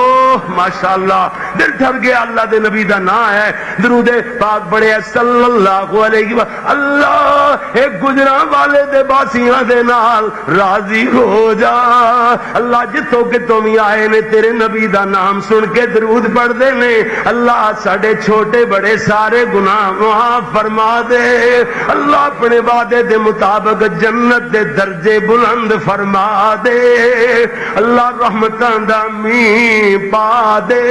ماشاءاللہ دل ٹھر گیا اللہ دے نبی دا نام ہے درود پاک بڑے صلی اللہ علیہ وسلم اللہ ایک گجراں والے دے باسیاں دے نال راضی ہو جا اللہ جتوں کتوں بھی آئے نے تیرے نبی دا نام سن کے درود پڑھ دے نے اللہ ساڈے چھوٹے بڑے سارے گناہ معاف فرما دے اللہ اپنے وعدے دے مطابق جنت دے درجے بلند فرما دے اللہ رحمتاں دا مین پا دے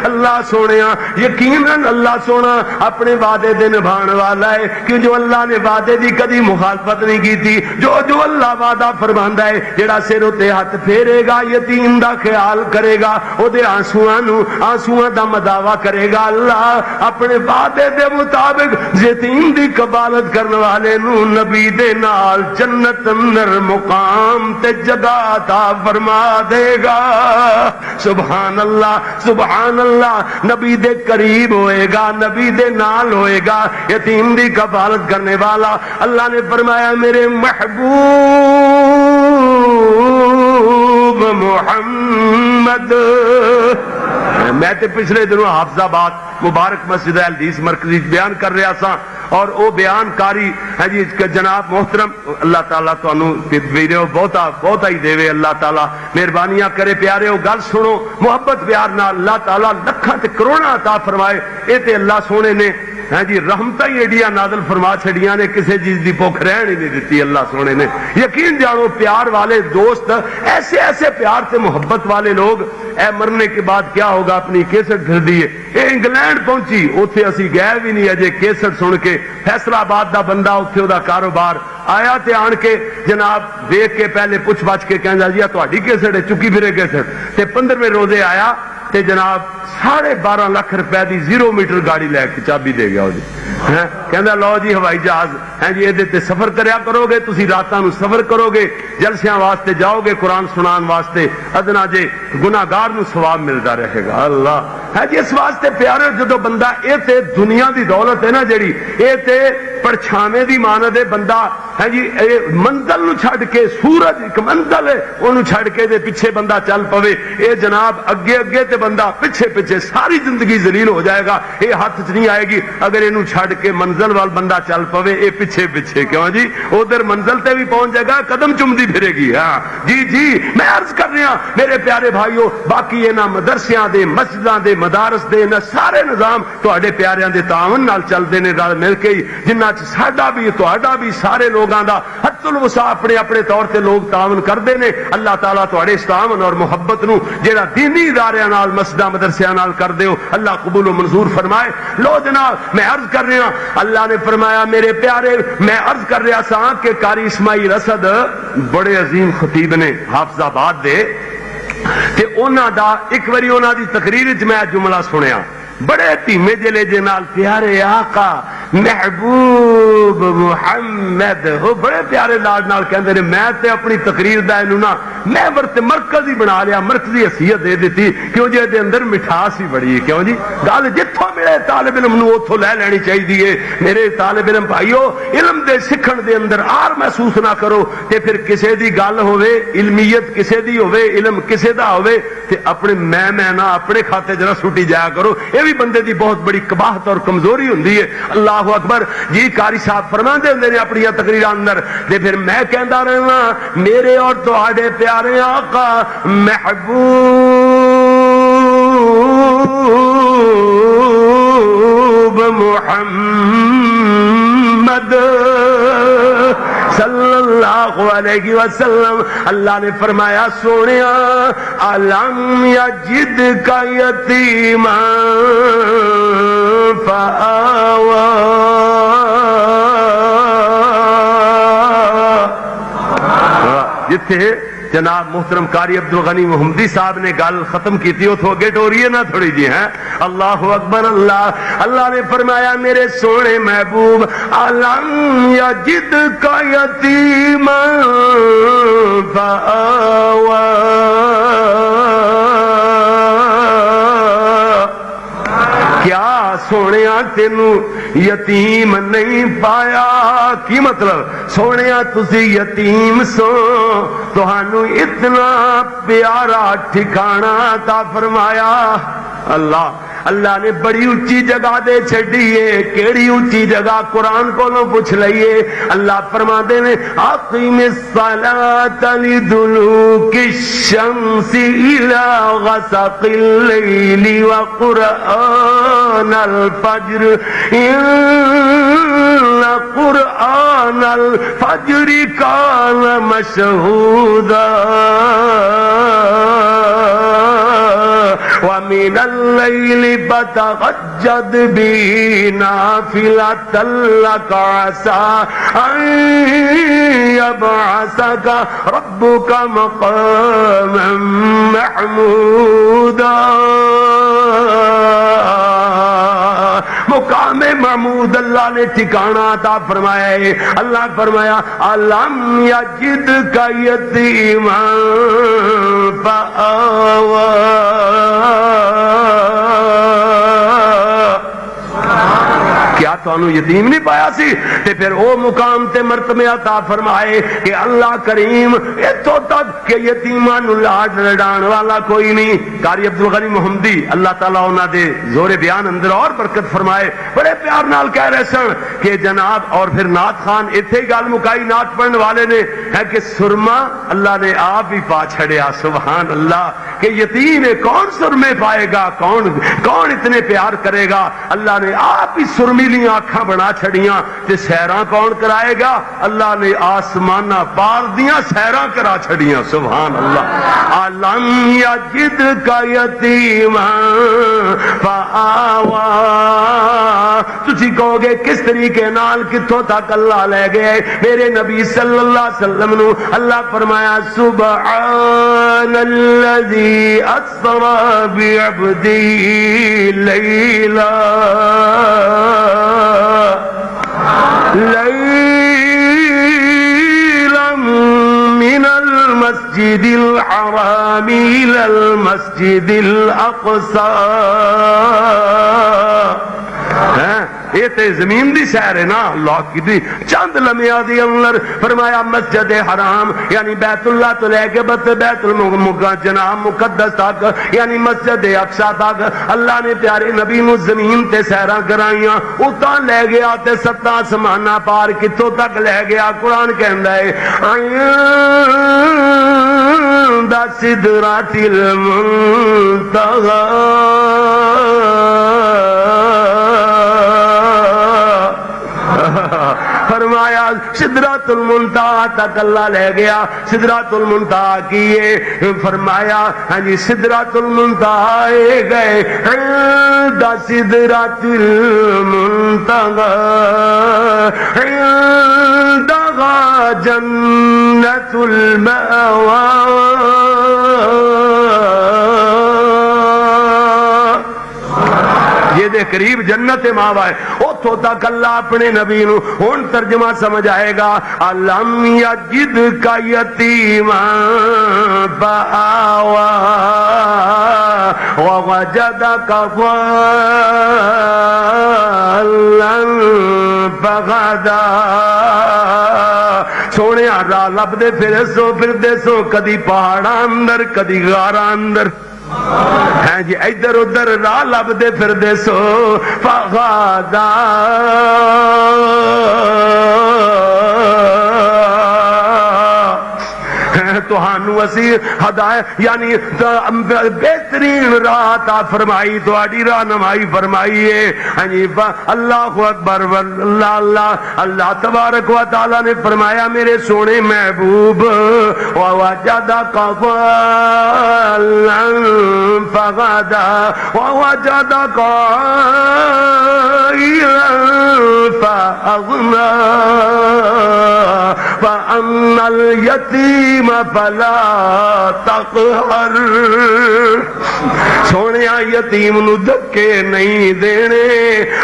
اللہ سونیا یقیناً اللہ سونا اپنے وعدے دے نبھان والا ہے کہ جو اللہ نے وعدے دی کدی مخالفت نہیں کی تھی جو اللہ وعدہ فرماندا ہے جڑا سر تے ہاتھ پھیرے گا یتیم دا خیال کرے گا او دے آنسواں دا مداوا کرے گا اللہ اپنے وعدے دے مطابق یتیم دی قبالت کرنے والے نو نبی دے نال جنت اندر مقام تے جگہ عطا فرما دے گا سبحان اللہ نبی دے قریب ہوئے گا نبی دے نال ہوئے گا یتیم دی کفالت کرنے والا اللہ نے فرمایا میرے محبوب محمد میں تے پچھلے دنوں حافظ آباد مبارک مسجد الحدیث مرکزی بیان کر رہا سا اور او بیان کاری ہے جی جناب محترم اللہ تعالیٰ تانوں ویڈیو بہتا ہی دے اللہ تعالیٰ مہربانیاں کرے پیارے ہو گل سنو محبت پیار نال اللہ تعالیٰ لکھاں تے کروڑاں عطا فرمائے اے تے اللہ سونے نے ہاں جی رحمتہ ہی ایڈیاں نازل فرما چھڑیاں نے کسی چیز دی بھوک رہن ہی نہیں دیتی اللہ سونے نے یقین جانو پیار والے دوست ایسے پیار سے محبت والے لوگ اے مرنے کے بعد کیا ہوگا اپنی کیسٹ پھر دیے اے انگلینڈ پہنچی اوتھے اسی گئے بھی نہیں اجے کیسٹ سن کے فیصلہ آباد دا بندہ اوتھے دا کاروبار آیا تے آن کے جناب دیکھ کے پہلے پوچھ پاچھ کے کہندا جی تہاڈی کیسٹ ہے چکی پھرے کیسٹ تے 15ویں روزے آیا تے جناب 12.5 لاکھ روپے دی 0 میٹر گاڑی لے کے چابی دے گیا جی کہندا لو جی ہوائی جہاز ہیں جی یہ سفر کریا کرو گے تسی راتاں نو سفر کرو گے جلسیاں واسطے جاؤ گے قرآن سنان واسطے ادنا جے گناہگار نو ثواب ملتا رہے گا اللہ ہے جی اس واسطے پیارے جدو بندہ اے تے دنیا دی دولت ہے نا جڑی اے تے پرچھاویں دی مانند ہے بندہ ہے جی منزل نو چھڈ کے سورج ایک منزل ہے اونوں چھڈ کے دے پیچھے بندہ چل پوے اے جناب اگے تے بندہ پیچھے ساری زندگی ذلیل ہو جائے گا اے ہاتھ چ نہیں آئے گی اگر اینوں چھڈ کے منزل وال بندہ چل پوے اے پیچھے کیوں جی ادھر منزل تے بھی پہنچ جائے گا قدم چمدی پھرے گی ہاں جی میں عرض کر رہا میرے پیارے بھائیو باقی انہاں مدرسیاں دے مسجداں دے مدارس دے نہ سارے نظام تواڈے پیاریاں دے تعاون نال چلدے نے رل مل کے جنہ چ ساڈا بھی تہاڈا بھی سارے لوگاں دا حت الوسع اپنے طور تے لوگ تعاون کردے نے اللہ تعالیٰ تواڈے اس تعاون اور محبت نو جڑا دینی اداریاں نال مسجداں مدرسیاں نال کردے ہو اللہ قبول و منظور فرمائے لو جناب میں عرض کر رہا اللہ نے فرمایا میرے پیارے میں عرض کر رہا سا کہ قاری اسماعیل اسد بڑے عظیم خطیب نے حافظ آباد دے تے انہاں دا ایک واری انہاں دی تقریر وچ میں جملہ سنیا بڑے دھیمے جلے جے نال پیارے آقا محبوب محمد. وہ بڑے پیارے لاڈ نال کہندے نے میں تے اپنی تقریر دا اینو نا میں ورتے مرکز ہی بنا لیا, مرکزی حیثیت دے دیتی, کیوں جی دے اندر مٹھاس ہی بڑی ہے. کیوں جی گل جتھوں ملے طالب علم نو اوتھوں لے لینی چاہیے. میرے طالب علم بھائیو, علم دے سکھن دے اندر آر محسوس نہ کرو تے پھر کسے دی گل ہوے, علمیت کسے دی ہوے, علم کسے دا ہوے تے اپنے میں نہ اپنے کھاتے جرا سٹی جایا کرو. یہ بھی بندے دی بہت بڑی قباحت اور کمزوری ہوندی ہے. اللہ اکبر جی. قاری صاحب فرماندے ہوندے نے اپنی تقریراں اندر تے پھر میں کہندا رہنا میرے اور تہاڈے پیارے آقا محبوب محمد صلی اللہ علیہ وسلم. اللہ نے فرمایا سونیا علم یجد کا یتیما فآوا. جتھے جناب محترم قاری عبدالغنی محمدی صاحب نے گل ختم کی تھی اتھوں اگے ٹوری ہے نا تھوڑی جی ہیں. اللہ اکبر. اللہ نے فرمایا میرے سونے محبوب علم یجد کا یتیما فآوا. کیا سونیا تینو یتیم نہیں پایا؟ کی مطلب سونیا تسی یتیم سو, تہانو اتنا پیارا ٹھکانہ عطا فرمایا. اللہ نے بڑی اونچی جگہ دے چھڈیے. کیڑی اونچی جگہ؟ قرآن کولوں پوچھ لئیے. اللہ فرماندے نے اقیم الصلاۃ لدلوک الشمس الی غسق اللیل وقرآن الفجر ان قرآن الفجر کان مشہودا ومن اللیل فتہجد بہ نافلۃ لک عسى ان یبعثک ربک مقاما محمودا. مقام محمود اللہ نے ٹھکانہ عطا فرمایا ہے. اللہ فرمایا علم یجد کا یتیما فآوا. کیا تانوں یتیم نہیں پایا سی؟ تے پھر او مقام تے مرتبے عطا فرمائے کہ اللہ کریم اتوں تک کہ یتیماں نو لاڈ لڈان والا کوئی نہیں. قاری عبدالغنی محمدی اللہ تعالیٰ انہاں دے زور بیان اندر اور برکت فرمائے بڑے پیار نال کہہ رہے سن کہ جناب اور پھر نعت خان ایتھے ہی گل مکائی نعت پڑھن والے نے ہے کہ سرما اللہ نے آپ ہی پا چھڑیا. سبحان اللہ. کہ یتیم کون سرمے پائے گا؟ کون اتنے پیار کرے گا؟ اللہ نے آپ ہی سرمی لیاں آنکھاں بنا چھڑیاں. تے سیراں کون کرائے گا؟ اللہ نے آسمانہ پار دیاں سیراں کرا چھڑیاں. سبحان اللہ. علم یجد کا یتیما فآوا. تسی کہو گے کس طریقے نال کتھوں تک اللہ لے گئے میرے نبی صلی اللہ علیہ وسلم نو؟ اللہ فرمایا سبحان الذی اسری بعبدہ لیلا من المسجد الحرام الى المسجد الاقصى. یہ تے زمین دی سیر ہے نا اللہ کی دی. چند لمحہ دی اندر فرمایا مسجد حرام یعنی بیت اللہ تو لے کے بیت جناب مقدس تک یعنی مسجد اقصی تک اللہ نے پیارے نبی نو زمین تے سیراں کرائیاں. اتاں لے گیا تے ستا آسماناں پار کتھوں تک لے گیا؟ قرآن کہندا ہے عند سدرۃ المنتہی. فرمایا سدرۃ المنتہی تک اللہ لے گیا. سدرۃ المنتہی کیے فرمایا ہاں جی سدرۃ المنتہی گئے عند سدرۃ المنتہی عندہا جنت المأوی. یہ دے قریب جنت ماوا ہے. اتھوں تک اللہ اپنے نبی نو ہن ترجمہ سمجھ آئے گا الم یجد کا یتیما فآوا ووجدک ضالا فہدا سونے راہ لبدے پھردے سو کدی پہاڑاں اندر کدی غاراں اندر ہیں جی ادھر ادھر راہ لبدے پھردے سو فغدا تہانوں اسی ہدایت یعنی بہترین راہ عطا فرمائی تہاڈی رہنمائی فرمائی ہے ہاں جی اللہ اکبر اللہ اللہ اللہ تبارک و تعالی نے فرمایا میرے سونے محبوب ووجدک ضالا فغدا ووجدک عائلا فأغنى فأما اليتيم فلا تقہر سونیا یتیم نو دھکے نہیں دینے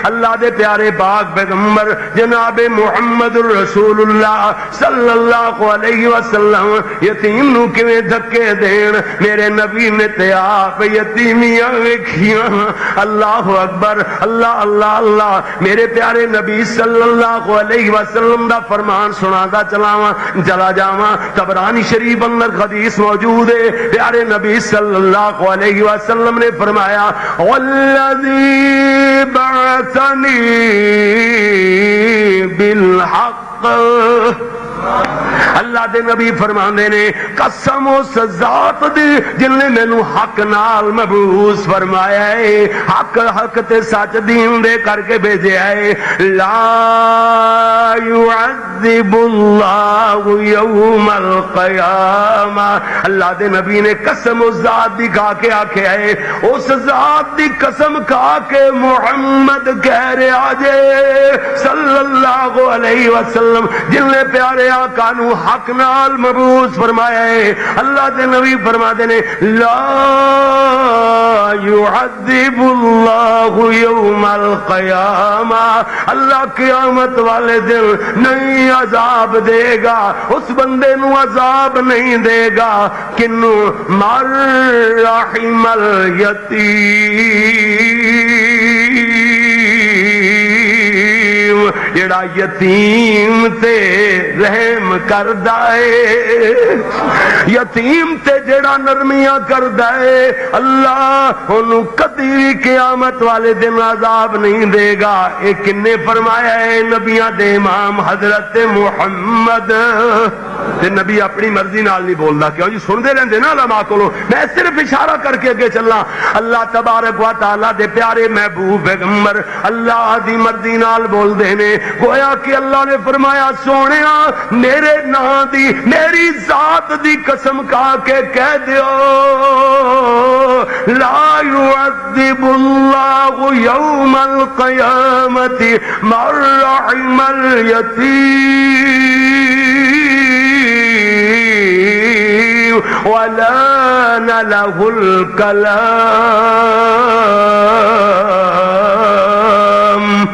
اللہ دے پیارے پاک پیغمبر جناب محمد رسول اللہ صلی اللہ علیہ وسلم یتیم نو کیویں دھکے دین میرے نبی نے تے آپ یتیمیاں ویکھیاں اللہ اکبر اللہ اللہ اللہ میرے پیارے نبی صلی اللہ علیہ وسلم دا فرمان سناتا چلا جاواں طبرانی شریف اندر حدیث موجود ہے پیارے نبی صلی اللہ علیہ وسلم نے فرمایا والذی بعثنی بالحق اللہ دے نبی فرماندے نے قسم اس ذات دی جن نے مینوں حق نال مبعوث فرمایا ہے حق تے سچ دین دے کر کے بھیجیا ہے لا يعذب اللہ یوم القیامہ اللہ دے نبی نے قسم اس ذات دی کھا کے آکھیا ہے اس ذات دی قسم کھا کے محمد کہہ رہا جے صلی اللہ علیہ وسلم جن نے پیارے آقا نو حق نال مبعوث فرمایا ہے اللہ دے نبی فرماتے نے لا يعذب اللہ یوم القیامہ اللہ قیامت والے دن نہیں عذاب دے گا اس بندے نو عذاب نہیں دے گا کنو مر رحم الیتیم جڑا یتیم تے رحم کردا ہے یتیم تے جڑا نرمیاں کردا ہے اللہ انہوں کدی بھی قیامت والے دن عذاب نہیں دے گا اے کنے فرمایا ہے نبیاں دے امام حضرت محمد تے نبی اپنی مرضی نال نہیں بولدا کیوں جی سن دے رہندے نا علماء کولوں میں صرف اشارہ کر کے اگے چلنا اللہ تبارک و تعالی دے پیارے محبوب پیغمبر اللہ دی مرضی نال بول دے نے گویا کہ اللہ نے فرمایا سونیا میرے نام دی میری ذات دی قسم کھا کے کہہ دیو لا يعذب اللہ یوم القیامت من رحم الیتیم ولان له الکلام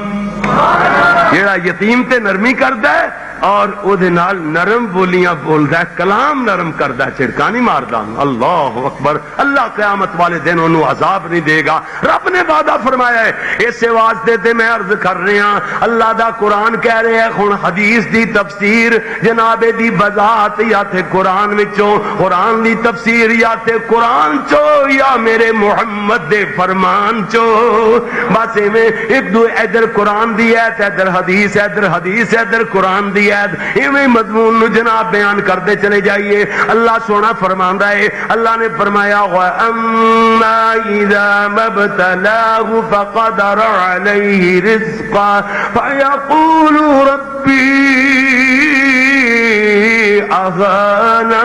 جیڑا یتیم تے نرمی کردا ہے اور او دے نال نرم بولیاں بولدا ہے کلام نرم کردا ہے چھڑکا نہیں ماردا اللہ اکبر اللہ قیامت والے دن انہوں عذاب نہیں دے گا رب نے وعدہ فرمایا ہے اسے واسطے تے میں عرض کر رہا اللہ دا قرآن کہہ رہے ہیں ہن حدیث دی تفسیر جناب دی وضاحت یا تے قرآن وچوں قرآن دی تفسیر یا تے قرآن چو یا میرے محمد دے فرمان چو بس میں ایک دو ادھر قرآن دی ایت ادھر حدیث ادھر قرآن دی ایویں مضمون نو جناب بیان کرتے چلے جائیے اللہ سونا فرماندا ہے اللہ نے فرمایا وَأَمَّا إِذَا مَبْتَلَاهُ فَقَدَرَ عَلَيْهِ رِزْقًا فَيَقُولُ رَبِّي اہانا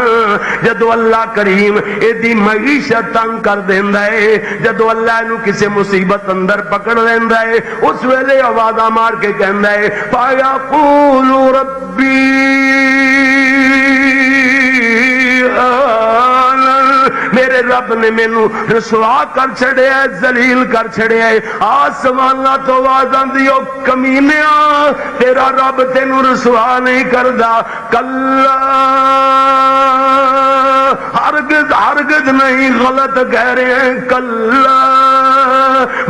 جدو اللہ کریم ایدی معیشت تنگ کر دیندا ہے جدو اللہ نو کسی مصیبت اندر پکڑ لیندا ہے اس ویلے آوازاں مار کے کہندا ہے فَيَقُولُ رَبِّي میرے رب نے مینوں رسوا کر چھڑیا ہے، ذلیل کر چھڑیا ہے۔ آسماناں تو آواز آندی او کمینیاں تیرا رب تینوں رسوا نہیں کردا، کلا ہرگز ہرگز نہیں، غلط کہہ رہے ہیں، کلا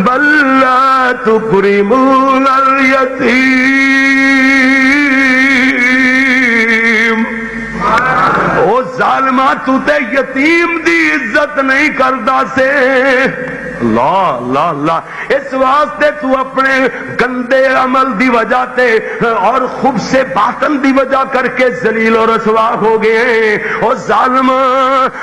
بل لا تکرمون الیتیم، او ظالمہ تو تے یتیم دی عزت نہیں کردا سے۔ اللہ اللہ اللہ، اس واسطے تو اپنے گندے عمل دی وجہ تے اور خوب سے باطن دی وجہ کر کے ذلیل و رسوا ہو گئے۔ او ظالم،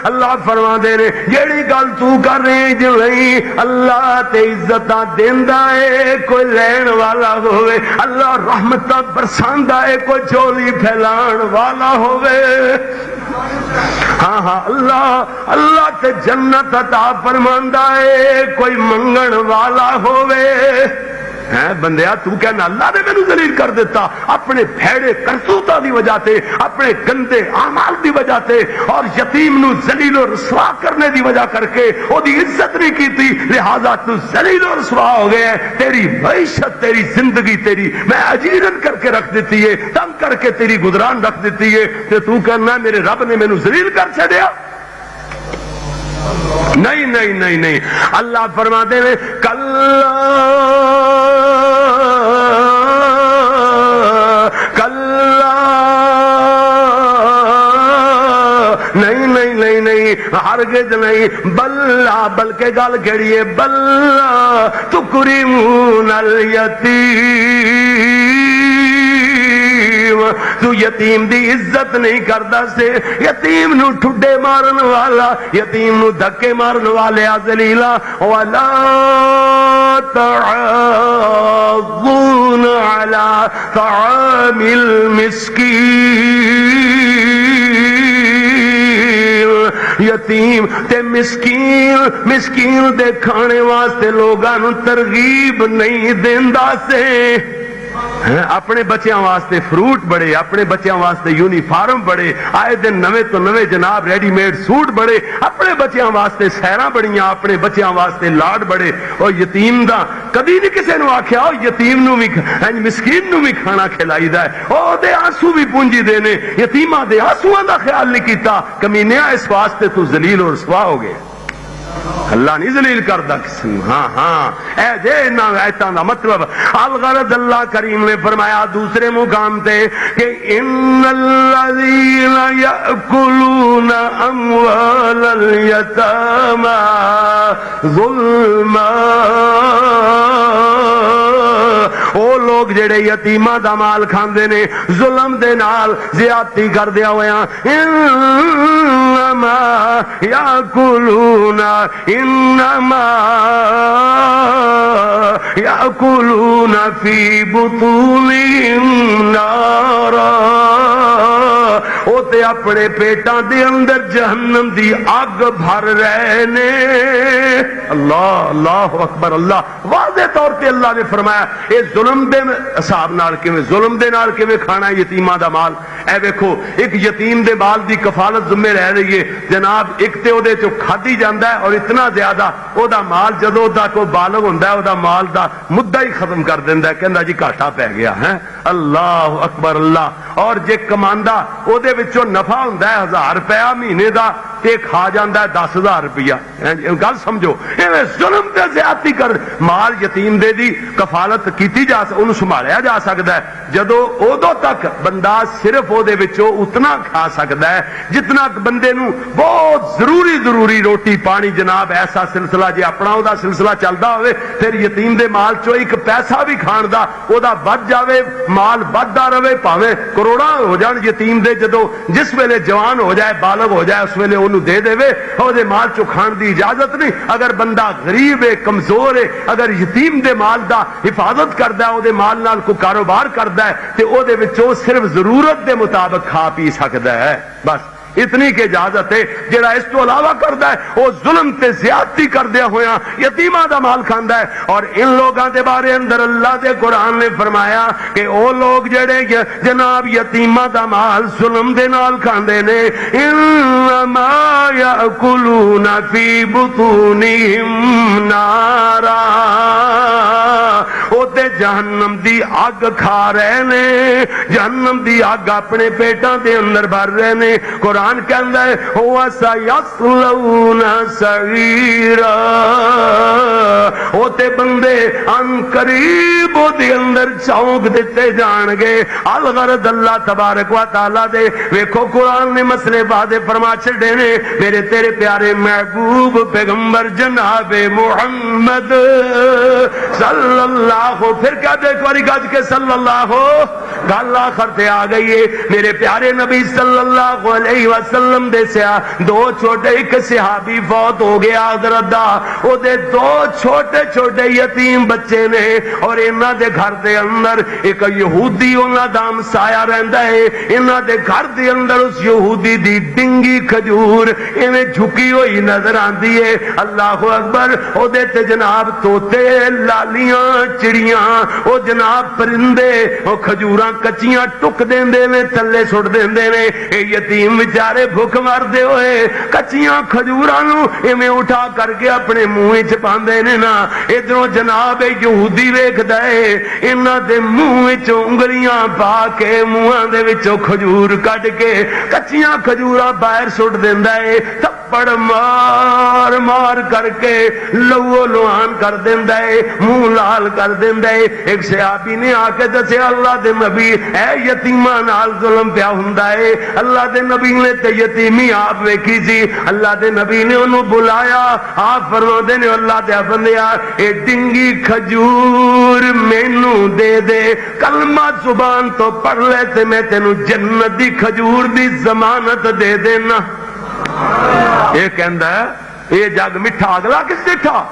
اللہ فرما دے رہے جیڑی گل تو کر رہے جو نہیں، اللہ تے عزتاں دیندا ہے کوئی لین والا ہوئے، اللہ رحمتاں برساندا ہے کوئی جھولی پھیلان والا ہوئے۔ ہاں ہاں، اللہ تے جنت عطا فرماندا ہے کوئی منگن والا ہوئے۔ بندیا تو کہنا اللہ نے مینوں ذلیل کر دیتا اپنے بھیڑے کرتوتاں دی وجہ تے، اپنے گندے اعمال دی وجہ تے، اور یتیم نو ذلیل و رسوا کرنے دی وجہ کر کے او دی عزت نہیں کیتی، لہذا تو ذلیل و رسوا ہو گئے۔ تیری معیشت، تیری زندگی تیری میں اجیرن کر کے رکھ دیتی ہے، تنگ کر کے تیری گزران رکھ دیتی ہے، تے تو کہنا میرے رب نے مینوں ذلیل کر چھڈیا۔ نہیں نہیں نہیں نہیں، اللہ فرماتے ہیں کلا کلا، نہیں نہیں نہیں نہیں، ہرگز نہیں، بلا، بلکہ گل کہڑی ہے، بلا تکرمون الیتیم، تو یتیم دی عزت نہیں کردا سے، یتیم نو ٹھڈے مارن والا، یتیم نو دھکے مارن والے ذلیلا، ولا تعاضون علی طعام المسکین، یتیم تے مسکین دے کھانے واسطے لوگاں نو ترغیب نہیں دیندا سے۔ اپنے بچیاں واسطے فروٹ بڑے، اپنے بچیاں واسطے یونیفارم بڑے، آئے دن نویں تو نویں جناب ریڈی میڈ سوٹ بڑے، اپنے بچیاں واسطے سیراں بڑیاں، اپنے بچیاں واسطے لاڈ بڑے۔ اور یتیم دا کدی نہیں کسی نو آکھیا او یتیم نو بھی مسکین نو بھی کھانا کھلائی دا ہے، او دے آنسو بھی پونجی دینے، یتیماں دے آنسواں دا خیال نہیں کیتا۔ کمینیا، اس واسطے تو ذلیل اور رسوا ہو گئے۔ اللہ نہیں ذلیل کردا کسی نو۔ ہاں ہاں، اے جے انہاں آیتاں دا مطلب الغرض اللہ کریم نے فرمایا دوسرے مقام تے کہ ان الذین یاکلون اموال الیتامی ظلما، او لوگ جڑے یتیماں دا مال کھاندے نے ظلم دے نال زیادتی کردیا ہویا، انما یاکلون انما یاکلون فی بطونہم نارا، او تے اپنے پیٹاں دے اندر جہنم دی اگ بھر رہے نے۔ اللہ اللہ اکبر، اللہ واضح طور تے اللہ نے فرمایا اے ظلم دے حساب نال کیویں، ظلم دے نال کیویں کھانا ہے یتیماں دا مال۔ اے ویکھو ایک یتیم دے مال دی کفالت ذمہ رہ رہی ہے جناب، ایک تے او دے چوں کھادی جاندا ہے اور اتنا زیادہ او دا مال جدوں دا کوئی بالغ ہوندا ہے او دا مال دا مدعا ہی ختم کر دیندا ہے، کہندا جی گھاٹا پی گیا ہے۔ اللہ اکبر اللہ۔ اور جے کماندا او دے وچوں نفع ہوندا ہے 1000 روپیہ مہینے دا تے کھا جاندا ہے 10,000 روپیہ۔ گل سمجھو، ایویں ظلم تے زیادتی کر مال یتیم دے دی کفالت کیتی جا اونوں سنبھالیا جا سکدا ہے جدوں اودوں تک بندہ صرف او دے وچوں اتنا کھا سکدا ہے جتنا بندے نو بہت ضروری روٹی پانی جناب ایسا سلسلہ جے اپنا او دا سلسلہ چلدا ہوئے پھر یتیم دے مال چوں ایک پیسہ بھی کھان دا او دا بچ جاوے، مال بچدا رہے، بھاویں کروڑاں ہو جان یتیم دے، جدوں جس ویلے جوان ہو جائے بالغ ہو جائے اس ویلے اونوں دے دے، او دے مال چوں کھان دی اجازت نہیں۔ اگر بندہ غریب ہے، کمزور ہے، اگر یتیم دے مال دا حفاظت کردا ہے، او دے مال نال کوئی کاروبار کردا ہے تے او دے وچوں صرف ضرورت دے مطابق کھا پی سکدا ہے، بس اتنی کہ اجازت ہے. جڑا اس تو علاوہ کردا ہے وہ ظلم تے زیادتی کردیا ہویا یتیماں دا مال کھاندا ہے. اور ان لوگاں دے بارے اندر اللہ دے قرآن نے فرمایا کہ او لوگ جڑے جناب یتیماں دا مال ظلم دے نال کھاندے نے انما یاکلون فی بطونہم نارا او تے جہنم دی اگ کھا رہے نے. جہنم دی اگ اپنے پیٹاں دے اندر بھر رہے نے. قرآن کہندا ہے وَسَيَصْلَوْنَ سَعِيرًا او تے بندے ان قریب دے اندر چونک دیتے جان گے. الغرض اللہ تبارک و تعالی دے ویکھو قرآن نے مسئلے وعدے فرما چھڑے نے. میرے تیرے پیارے محبوب پیغمبر جناب محمد صلی اللہ پھر کیا دیکھ باری گج کے صلی اللہ گل آخر تے آ گئی ہے. میرے پیارے نبی صلی اللہ علیہ وسلم دے دو چھوٹے ایک صحابی فوت ہو گیا حضرت دا. او دے دو چھوٹے چھوٹے یتیم بچے نے اور انہاں دے گھر دے اندر ایک یہودی انہاں دا ہمسایا رہندا ہے. انہاں دے گھر دے اندر اس یہودی دی ڈنگی کھجور ایویں جھکی ہوئی نظر آندی ہے. اللہ اکبر. او دے تے جناب طوطے لالیاں چڑیاں او جناب پرندے او کھجوراں کچیاں ٹک دیندے نے تھلے سٹ دیندے نے. اے یتیم بیچارے بھوک مردے ہوئے کچیاں کھجوراں نو ایویں اٹھا کر کے اپنے منہ وچ پاندے نے نا. ادھروں جناب یہودی ویکھدا ہے انہاں دے منہ وچ انگلیاں پا کے منہاں دے وچوں کھجور کڈ کے کچیاں کھجوراں باہر سٹ دیندا ہے. تھپڑ مار مار کر کے لہو لوہان کر دیندا ہے منہ لال کر دیندا ہے. ایک صحابی نے آ کے دسیا اللہ دے نبی اے یتیماں نال ظلم پیا ہوندا ہے. اللہ دے نبی نے تے یتیمی آپ ویکھی سی. اللہ دے نبی نے انہوں بلایا. آپ فرماندے نے اللہ دے بندیا اے ڈنگی کھجور مینوں دے دے کلمہ زبان تو پڑھ لے تے میں تینوں جنت دی کھجور دی ضمانت دے دینا. یہ کہندا ہے یہ جگ مٹھا اگلا کس دیکھا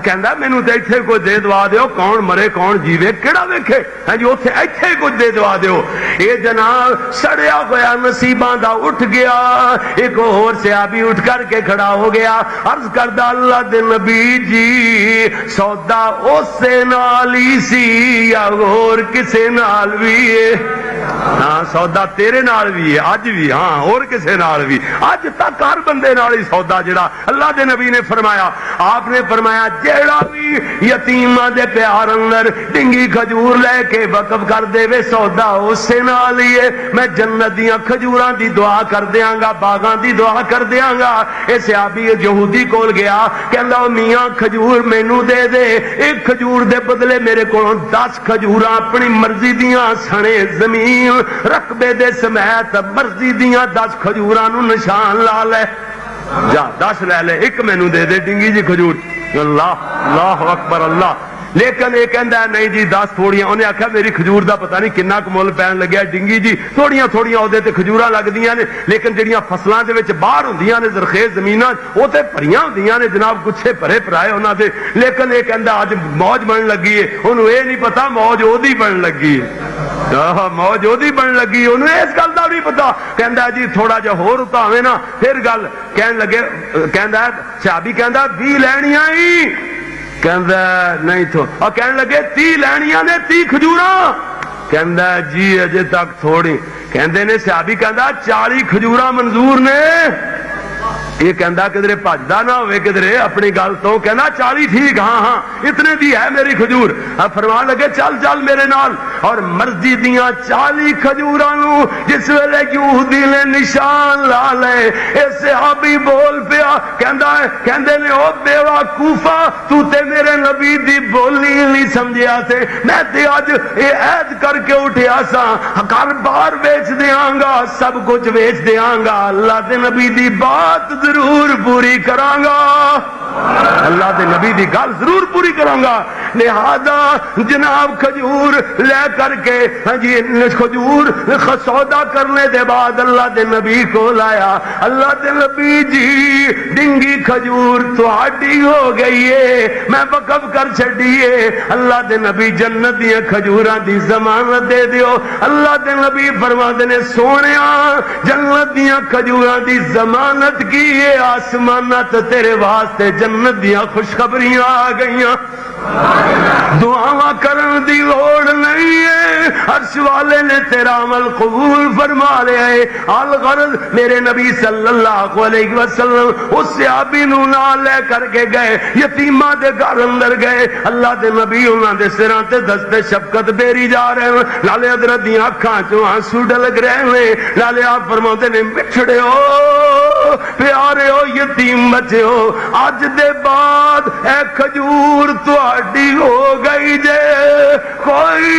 کہندا مینوں تے ایتھے کوئی دے دوا دیو کون مرے کون جیوے کیڑا ویکھے ہاں جی اوتھے ایتھے کچھ دے دوا دیو. یہ جناب سڑیا ہوا نصیباں دا اٹھ گیا. ایک اور صحابی اٹھ کر کے کھڑا ہو گیا. عرض کردا اللہ دے نبی جی سودا اسے نال ہی سی یا اور کسے نال بھی ہے؟ ہاں سودا تیرے نال بھی ہے اج بھی ہاں اور کسے نال بھی. اج تک ہر بندے نال ہی سودا جڑا اللہ دے نبی نے فرمایا. آپ نے فرمایا جیڑا بھی یتیماں دے پیار اندر ڈنگی کھجور لے کے وقف کر دے وے سودا اسے نال ہی ہے. میں جنت دیاں کھجوراں دی دعا کر دیاں گا باغاں دی دعا کر دیاں گا. اے صحابی یہودی کول گیا کہندا میاں کھجور مینوں دے دے. ایک کھجور دے بدلے میرے کولوں 10 کھجوراں اپنی مرضی دیاں سنے زمین رقبے دے سمیت مرضی دیاں 10 کھجوراں نو نشان لا لے. جا 10 لے لے ایک مینوں دے دے ڈنگی جی کھجور. اللہ اللہ اکبر اللہ. لیکن یہ کہندا ہے نہیں جی 10 تھوڑیاں. انہیں آخیا میری کھجور دا پتہ نہیں کنا ک مول پین لگیا ڈنگی جی تھوڑیاں تھوڑیاں وہ کھجوراں لگدیاں نے لیکن جڑیاں فصلاں دے وچ باہر ہوندیاں نے زرخیز زمیناں وہ تے بھریاں ہوندیاں نے جناب گچھے بھرے پرائے انہاں دے. لیکن یہ کہندا اج موج بن لگی ہے. انہوں یہ نہیں پتا موج اودی بن لگی ہے. موج اودی بن لگی انہوں اس گل دا نہیں پتا. کہندا جی تھوڑا جہا ہور اتاویں نا پھر گل کہن لگے. کہندا صحابی کہندا 20 لینیاں ہی کہندا نہیں تو اور کہنے لگے 30 لینیاں نے 30 کھجوراں. کہندا جی اجے تک تھوڑی. کہندے نے صحابی کہندا 40 کھجوراں منظور نے. یہ کہندا کدھرے بھجدا نہ ہوئے کدھرے اپنی گل تو. کہندا 40 ٹھیک ہاں ہاں اتنے دی ہے میری کھجور. اب فرمان لگے چل چل میرے نال. اور مرضی دیاں 40 کھجوراں نو جس ویلے یہودی نے نشان لا لے اے صحابی بول پیا کہندے نے او بے وقوفا تو تے میرے نبی دی بولی نہیں سمجھیا تے میں تے اج اے عہد کر کے اٹھیا سا گھر بار بیچ دیاں گا سب کچھ بیچ دیاں گا اللہ دے نبی دی بات ضرور پوری کراں گا. اللہ دے نبی دی گل ضرور پوری کراں گا. لہذا جناب کھجور لے کر کے جی کھجور سودا کرنے دے بعد اللہ دے نبی کو لایا. اللہ دے نبی جی ڈنگی کھجور تہاڈی ہو گئی ہے, میں وقف کر چھڈیے. اللہ دے نبی جنت دی کھجوراں دی ضمانت دے دیو. اللہ دے نبی فرماندے نے سونیا جنت دی کھجوراں دی ضمانت کی ہے, آسمانات تیرے واسطے جنت دی خوشخبریاں آ گئیاں. دعا کرن دی لوڑ نہیں ہے, عرش والے نے تیرا عمل قبول فرما لیا ہے. الغرض میرے نبی صلی اللہ علیہ وسلم اس صحابی نو نال لے کر کے گئے, یتیماں دے گھر اندر گئے. اللہ دے نبی انہاں دے سراں تے دستے شفقت بیری جا رہے ہیں. نالے حضرت دی اکھاں چوں آنسو ڈلگ رہے ہیں. نالے آپ فرماتے نے مٹھڑے ہو پیارے ہو یتیم بچے ہو, اج دے بعد اے کھجور تہاڈی ہو گئی جے. کوئی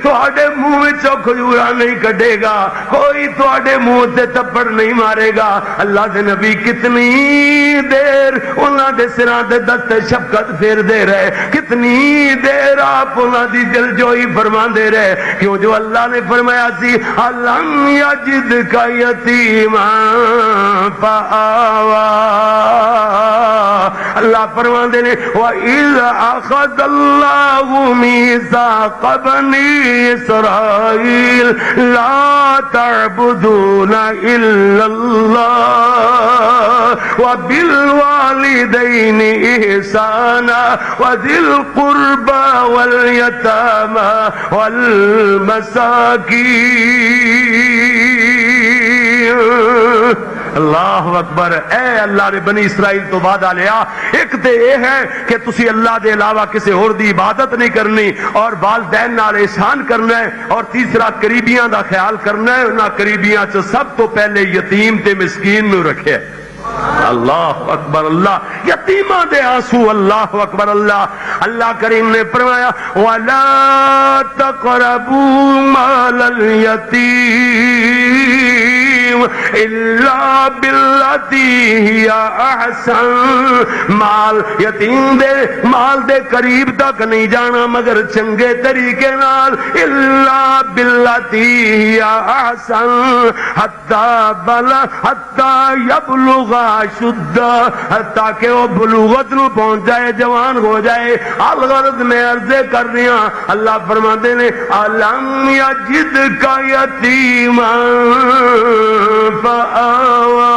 تہاڈے منہ وچوں کھجورا نہیں کڈے گا, کوئی تہاڈے منہ تے تھپڑ نہیں مارے گا. اللہ دے نبی کتنی دیر انہاں دے سراں تے دست شفقت پھیر دے رہے, کتنی دیر آپ انہاں دی دل جوئی فرما دے رہے. کیوں جو اللہ نے فرمایا سی الم یجد کا یتیما فآوا. اللہ فرماندے نے وَإِذْ أَخَذَ اللَّهُ مِيثَاقَ بَنِي إِسْرَائِيلَ لَا تَعْبُدُونَ إِلَّا اللَّهَ وَبِالْوَالِدَيْنِ إِحْسَانًا وَذِي الْقُرْبَى وَالْيَتَامَى وَالْمَسَاكِينِ. اللہ اکبر. اے اللہ نے بنی اسرائیل تو وعدہ لیا, ایک تے یہ ہے کہ تسی اللہ دے علاوہ کسی اور دی عبادت نہیں کرنی, اور والدین نال احسان کرنا ہے, اور تیسرا قریبیاں دا خیال کرنا ہے. انہاں قریبیاں چ سب تو پہلے یتیم تے مسکین نو رکھے. اللہ اکبر. اللہ یتیماں دے آنسو. اللہ اکبر. اللہ اللہ کریم نے فرمایا وَلَا تَقْرَبُوا مَالَ الْيَتِيمِ الا باللتی ہی احسن. مال یتیم دے مال دے قریب تک نہیں جانا مگر چنگے طریقے نال. الا باللتی ہی احسن حتی یبلغ اشدہ, تاکہ وہ بلوغت نو پہنچ جائے, جوان ہو جائے. الغرض میں عرضے کر رہی ہوں, اللہ فرماتے نے الم یجد کا یتیما فآوا.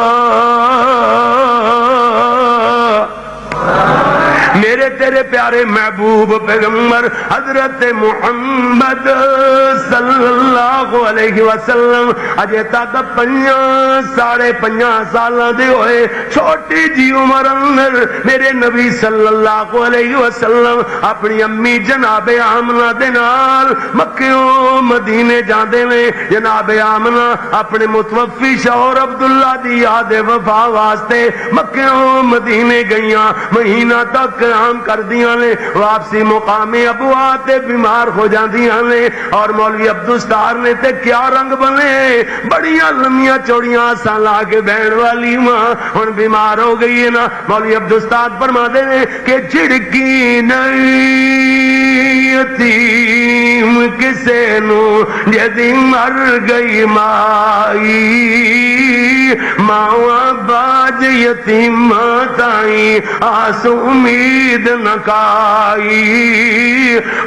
میرے تیرے پیارے محبوب پیغمبر حضرت محمد صلی اللہ علیہ وسلم اجے تک 5.5 سالاں دے ہوئے, چھوٹی جی عمر اندر میرے نبی صلی اللہ علیہ وسلم اپنی امی جناب آمنہ دے نال مکیوں مدینے جاندے نے. جناب آمنہ اپنے متوفی شوہر عبداللہ دی یاد وفا واسطے مکیوں مدینے گئیاں, مہینہ تک قیام کر دیاں نے. واپسی مقام ابوا تے بیمار ہو جاندیاں نے, اور مولوی عبدالستار نے تے کیا رنگ بنے, بڑیاں لمیاں چوڑیاں آساں لا کے بہن والی ماں ہن بیمار ہو گئی ہے نا. مولوی عبدالستار فرماندے نے کہ جھڑکی نہیں یتیم کسے نو جدی مر گئی مائی, ماواں باج یتیماں تائیں آس امید نکائی.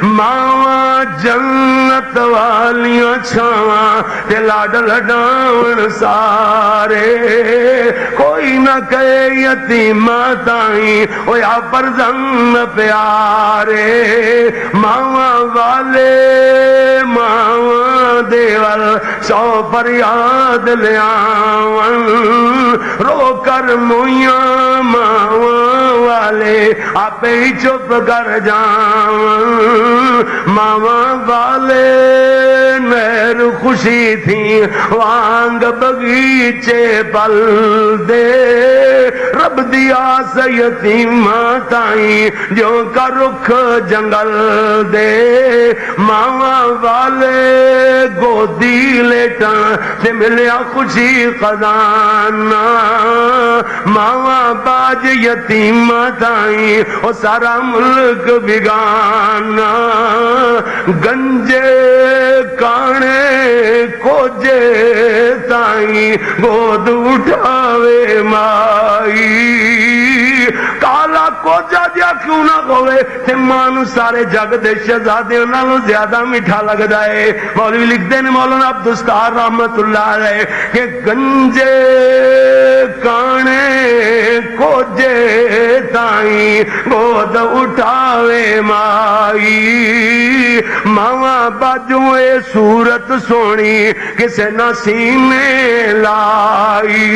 ماواں جنت والیاں چھاواں تے لاڈ لڈاون سارے, کوئی نہ کہے یتیماں تائیں ہویا فرزند پیارے. ماواں والے ماواں دیول سو فریاد لیاون, رو کر مویاں ماواں والے آپ ہی چپ کر جاؤں. ماما والے نہر خوشی تھی وانگ بغیچے پل دے رب دیا سے یتیم تائیں جو کا رخ جنگل دے ماما والے گودی لیٹن سے ملیا خوشی خزانہ ماما باج یتیم تائیں او سارا ملک بگانا گنجے کانے کوجے تائیں گود اٹھاوے مائی کالا کوجا جا کیوں نہ ہوئے تے مانو سارے جگ دے شہزادے نالوں زیادہ میٹھا لگ جائے مولوی لکھتے ہیں مولانا عبدالستار رحمت اللہ علیہ کہ گنجے کانے کوجے تائیں گود اٹھاوے مائی ماما باجوں اے صورت سونی کسے نہ سینے لائی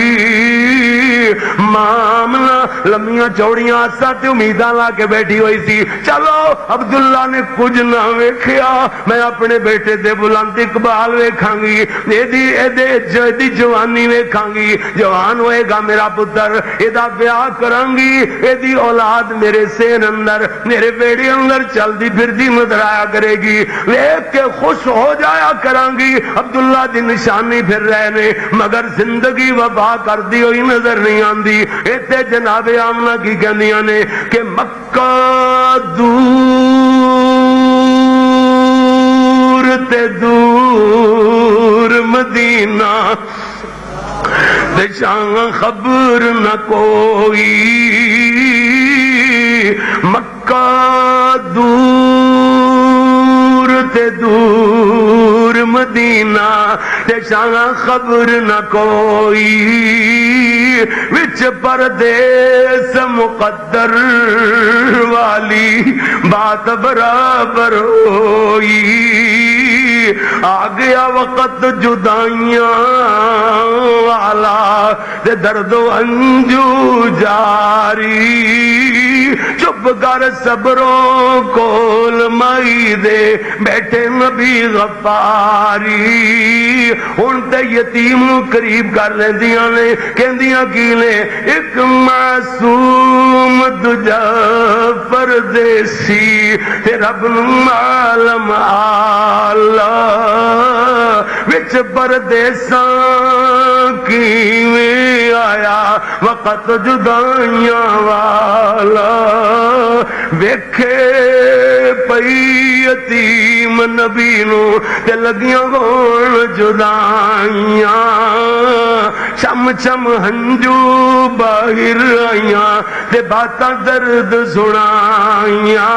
معاملہ لمیاں چوڑیاں ساتھ امیداں لا کے بیٹھی ہوئی تھی چلو عبداللہ نے کچھ نہ ویکھیا میں اپنے بیٹے دے بلند اقبال ویکھاں گی ایدی جوانی ویکھاں گی جوان ہوئے گا میرا پتر ایدہ بیاہ کروں گی ایدی اولاد میرے سین اندر میرے بیڑی اندر چل دی پھر دی مدرایا کرے گی ویکھ کے خوش ہو جایا کروں گی عبداللہ دی نشانی پھر رہنے مگر زندگی وفا کر دی ہوئی نظر نہیں آندی ایتے جناب آمنہ کی کہندیاں نے کہ مکہ دور تے دور مدینہ دشان خبر نہ کوئی مکہ دور تے دور مدینہ دشان خبر نہ کوئی وچ پردیس مقدر والی بات برابر ہوئی آ گیا وقت جدائیاں والا دے درد و انجو جاری چپ کر صبروں کول مائی دے بیٹھے نبی غفاری ہن تے یتیم قریب کر لیندیاں نے کہندیاں کی نے ایک معصوم دجا پردیسی تے رب معلوم اللہ وچ پردیساں کیویں آیا وقت جدائیاں والا ویکھے پئی یتیم نبی نو تے لگیاں ہون جدائیاں چم چم ہنجو باہر آئیاں تے باتاں درد سنائیاں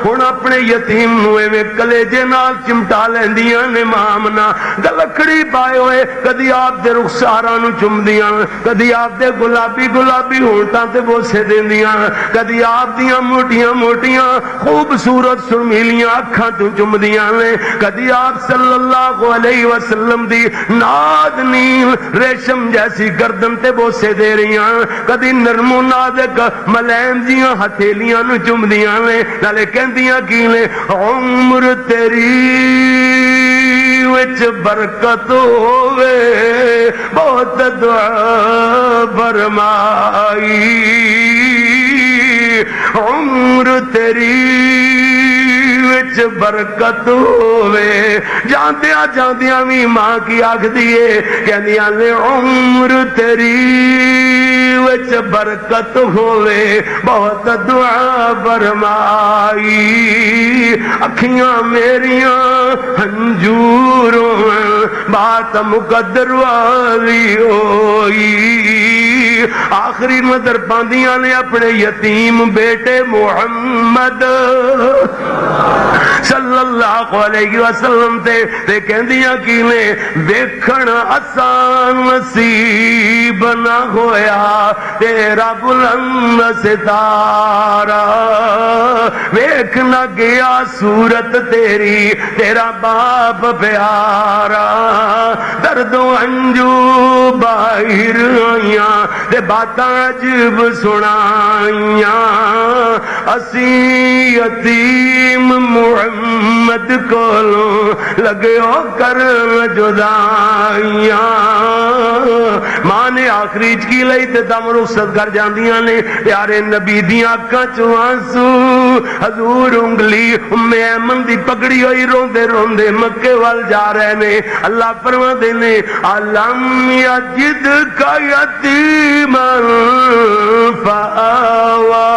ہن اپنے یتیم نو ایویں کلیجے نال چمٹا لیندیاں نے مامنا گلکڑی پائے ہوئے کدی آپ دے رخساراں نو چمدیاں کدی آپ دے گلابی گلابی ہونٹاں تے بوسے دیندیاں کدی آپ دیاں موٹیاں موٹیاں خوبصورت سرمیلیاں اکھاں تو چمدیاں نے کدی آپ صلی اللہ علیہ وسلم دی نادنین ریشم جیسی گردن تے بوسے دے رہیاں کدی نرم و نازک ملائم جیاں ہتھیلیاں نو چمدیاں نے نالے کہندیاں کی نے عمر تیری وچ برکت ہوئے بہت دعا فرمائی عمر تیری وچ برکت ہوئے جاندیاں جاندیاں بھی ماں کی آکھ دیئے کہندیاں نے عمر تیری وچ برکت ہوئے بہت دعا فرمائی اکھیاں میریاں ہنجوروں بات مقدر والی ہوئی آخری نظر پاندیاں نے اپنے یتیم بیٹے محمد صلی اللہ علیہ وسلم تے کہندیاں کی نے ویکھن آسان نصیب نہ ہویا تیرا بلند ستارہ ویکھ نہ گیا صورت تیری تیرا باپ پیارا درد و انجو باہر آئیاں تے باتاں عجیب سنائیاں اسی یتیم محمد کولوں لگیو کرن جدائیاں ماں نے آخری چکی لئی تے دم رخصت کر جاندیاں نے پیارے نبی دیاں اکھاں چوں آنسو حضور انگلی ام ایمن دی پکڑی ہوئی روندے روندے مکے وال جا رہے نے اللہ فرماندے نے علم یجد کا یتیما فآوا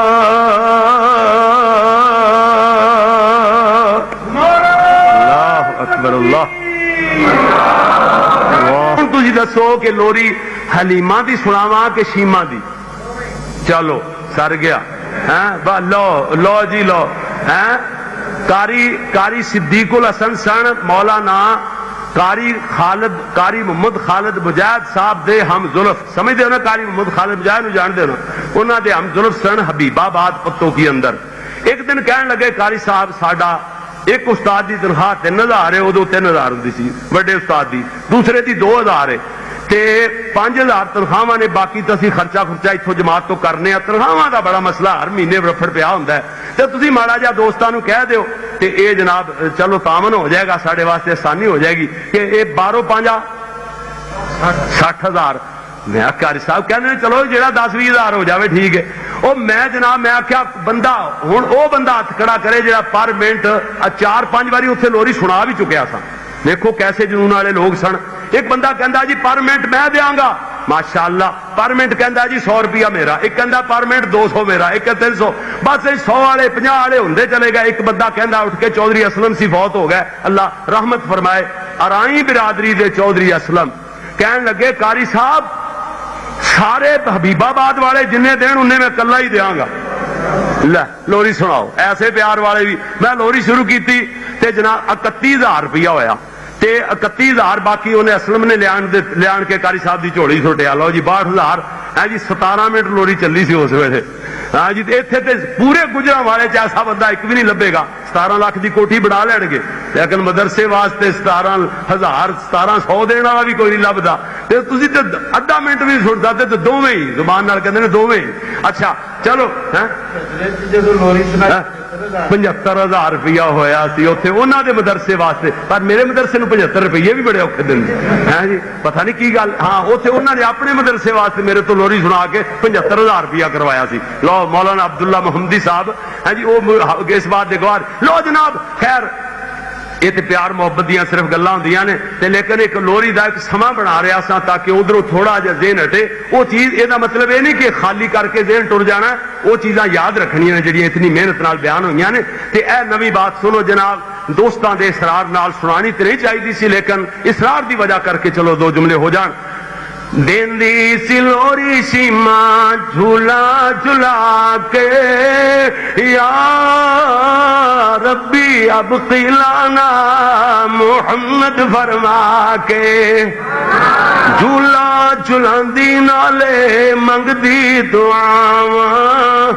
اللہ اکبر اللہ تسی دسو کہ لوری حلیمہ دی سناواں کہ شیمہ دی چلو سر گیا لو لو جی لو قاری صدیق الحسن سن مولانا قاری محمد خالد مجاہد صاحب دے ہم زلف سمجھ دے نا قاری محمد خالد مجاہد نو جان دے نا انہاں دے ہم زلف سن حبیب آباد پتوں کی اندر ایک دن کہن لگے قاری صاحب ساڈا ایک استاد دی تنخواہ 3000 ہے ادو 3000 ہوندی سی بڑے استاد دی دوسرے دی 2000 ہے تے 5000 تنخواہ نے باقی تو اسی خرچہ اتوں جماعت تو کرنے تنخواہ دا بڑا مسئلہ ہر مہینے رفڑ پیا ہوندا ہے تے تسی ماڑا جا دوستاں نو کہہ دیو تے اے جناب چلو تامن ہو جائے گا ساڈے واسطے آسانی ہو جائے گی کہ اے 12 5 60,000 میں قاری صاحب کہنے چلو جڑا 10-20 ہزار ہو جاوے ٹھیک ہے او میں جناب میں آخیا بندہ ہن او بندہ ہاتھ کھڑا کرے جڑا پر منٹ 4-5 باری اتنے لوری سنا بھی چکیا سا دیکھو کیسے جنون والے لوگ سن ایک بندہ کہندا جی پر منٹ میں دیاں گا ماشاءاللہ پر منٹ کہندا جی 100 روپیہ میرا ایک کہندا پر منٹ 200 میرا ایک 300 بس 100 والے 50 والے ہوندے چلے گئے ایک بندہ کہندا اٹھ کے چودھری اسلم سی فوت ہو گئے اللہ رحمت فرمائے ارائی برادری دے چودھری اسلم کہن لگے قاری صاحب سارے حبیب آباد والے جننے دین انہیں میں کلا ہی دیاں گا لے لوری سناؤ ایسے پیار والے بھی میں لوری شروع کی تھی تے جناب 31,000 روپیہ ہویا تے 31,000 باقی انہیں اسلم نے لیان کے قاری صاحب دی جھوڑی سٹیا لو جی 62,000 جی 17 منٹ لوری چلی سی اس ویلے ہاں جی اتنے تے پورے گجرا والے چ ایسا بندہ ایک بھی نہیں لبے گا 17 لاکھ دی کوٹھی بنا لین گے لیکن مدرسے واسطے 17,100 دینے والا بھی کوئی نہیں لبدا تے تسی تے ادھا منٹ بھی سن دے تے دوویں ہی زبان نال کہندے نے دوویں ہی اچھا چلو 75,000 روپیہ ہویا سی اوتھے انہاں دے مدرسے واسطے پر میرے مدرسے نو 75 روپیے بھی بڑے اوکھے دن ہیں جی پتہ نہیں کی گل ہاں اوتھے انہاں نے اپنے مدرسے واسطے میرے تو لوری سنا کے 75,000 روپیہ کروایا سی لو مولانا عبداللہ محمدی صاحب ہیں جی وہ اس بات دے گواہ لو جناب خیر یہ تے پیار محبت دیاں صرف گلاں ہوندیاں نے تے لیکن ایک لوری دا ایک سما بنا رہا سا تاکہ ادھروں تھوڑا جہا ذہن ہٹے وہ چیز یہ مطلب یہ نہیں کہ خالی کر کے ذہن ٹر جانا وہ چیزاں یاد رکھنیاں نے جڑیاں اتنی محنت نال بیان ہوئیاں نے تے اے نویں بات سنو جناب دوستاں دے اسرار نال سنانی تے نہیں چاہیے سی لیکن اسرار دی وجہ کر کے چلو دو جملے ہو جان دیندی سلوری شیما جھولا جھلا کے یا ربی اب قیلانا محمد فرما کے جھولا جھلاندی نالے منگدی دعاواں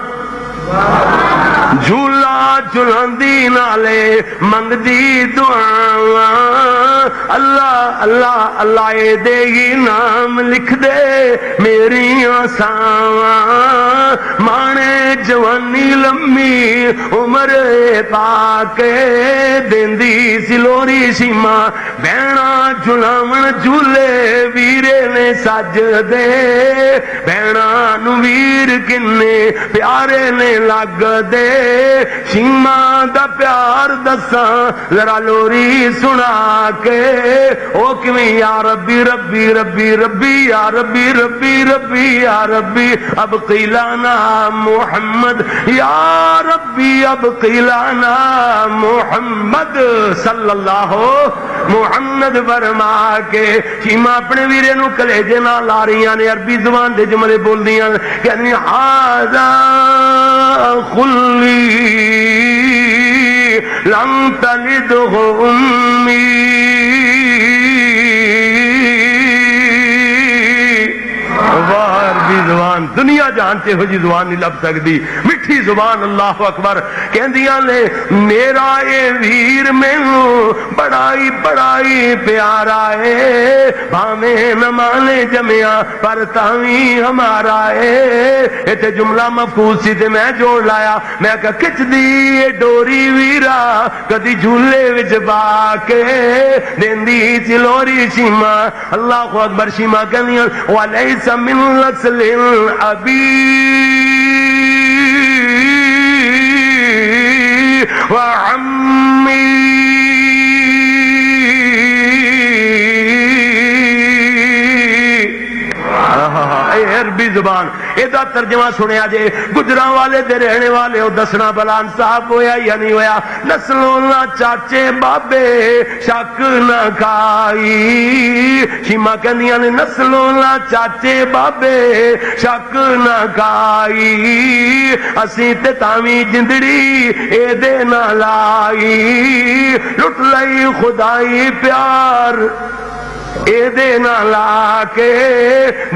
جھولا جھلاندی نالے منگدی دعاواں اللہ اللہ اللہ اے دے ہی نام لکھ دے میری آساواں مانے جوانی لمبی عمر پاکے دیندی سلوری شیما بہنا جھلاون جھولے ویرے نے سج دے بہنا نو ویر کنے پیارے نے لگ دے شیما دا پیار دساں ذرا لوری سنا کے او کیویں یا ربی ربی ربی ربی یا ربی ربی ربی یا ربی اب قیلانا محمد یا ربی اب قیلانا محمد صلی اللہ محمد فرما کے شیما اپنے ویرے نو کلیجے نال لا رہیاں نے عربی زبان دے جملے بول دیاں کہندی ہاذا خلی لم تلدہ امی عربی زبان دنیا جانتے ہو جی زبان نہیں لب سکتی میٹھی زبان اللہ اکبر کہندیاں نے میرا اے ویر مینوں بڑا ہی پیارا ہے، بھاویں نہ مانے جمیا پر تاویں ہمارا ہے۔ ایتھے جملہ مفقود سی تے میں جوڑ لایا، میں کہا کھچ دی اے ڈوری ویرا کدی جھولے وچ با کے دیندی چلوری شیما۔ اللہ اکبر، شیما کہندیاں ولیس من نسل ابی وعمی عربی زبان ایدا ترجمہ سنیا جے گجراں والے دے رہنے والے او دسنا بلان صاحب ہویا یا نہیں ہویا۔ نسلوں نہ چاچے بابے شک نہ کھائی، شیما کہندیاں نے نسلوں نہ چاچے بابے شک نہ کھائی، اسی تے تاویں جندڑی اے دے نہ لائی، لٹ لئی خدائی پیار اے دے نہ لا کے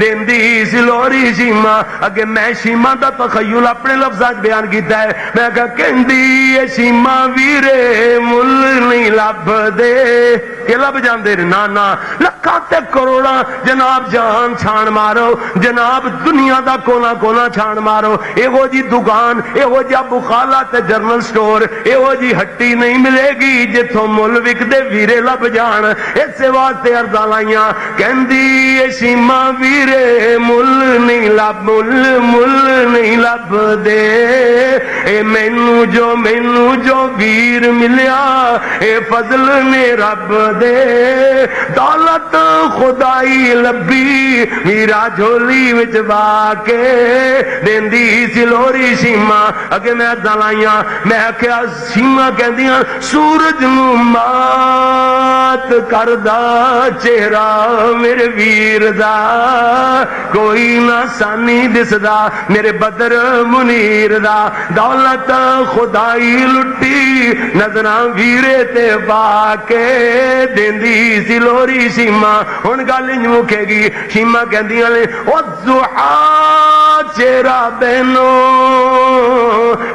دیندی سلوری شیما۔ اگے میں شیما دا تخیل اپنے لفظاں بیان کیتا ہے، میں کہا کہندی اے شیما ویرے مل نہیں لب دے، کہ لب جاندے نا نا لکھاں تے کروڑاں جناب جہان چھان مارو، جناب دنیا دا کونا کونا چھان مارو، اے وہ جی دکان، اے وہ جی بخالا تے جرنل سٹور، اے وہ جی ہٹی نہیں ملے گی جتھوں مل وک دے ویرے لب جان۔ اس واسطے عرضاں لائیاں کہندی اے شیما ویرے مل نہیں لب مل نہیں لب دے، اے مینوں جو ویر ملیا اے فضل نے رب دے، دولت خدائی لبی ویرا جھولی وچ با کے دیندی سلوری شیما۔ اگے میں دلائیاں میں آکھیا شیما کہندیاں سورج نو مات کردا چہرہ میرے ویر دا کوئی نہ سانی دسدا میرے بدر منیر دا، دولت خدائی لٹی نظراں ویرے تے با کے دیندی سلوری شیما۔ ہن گل انج مکے گی، شیما کہندیاں نے او ضحا چہرہ بہنو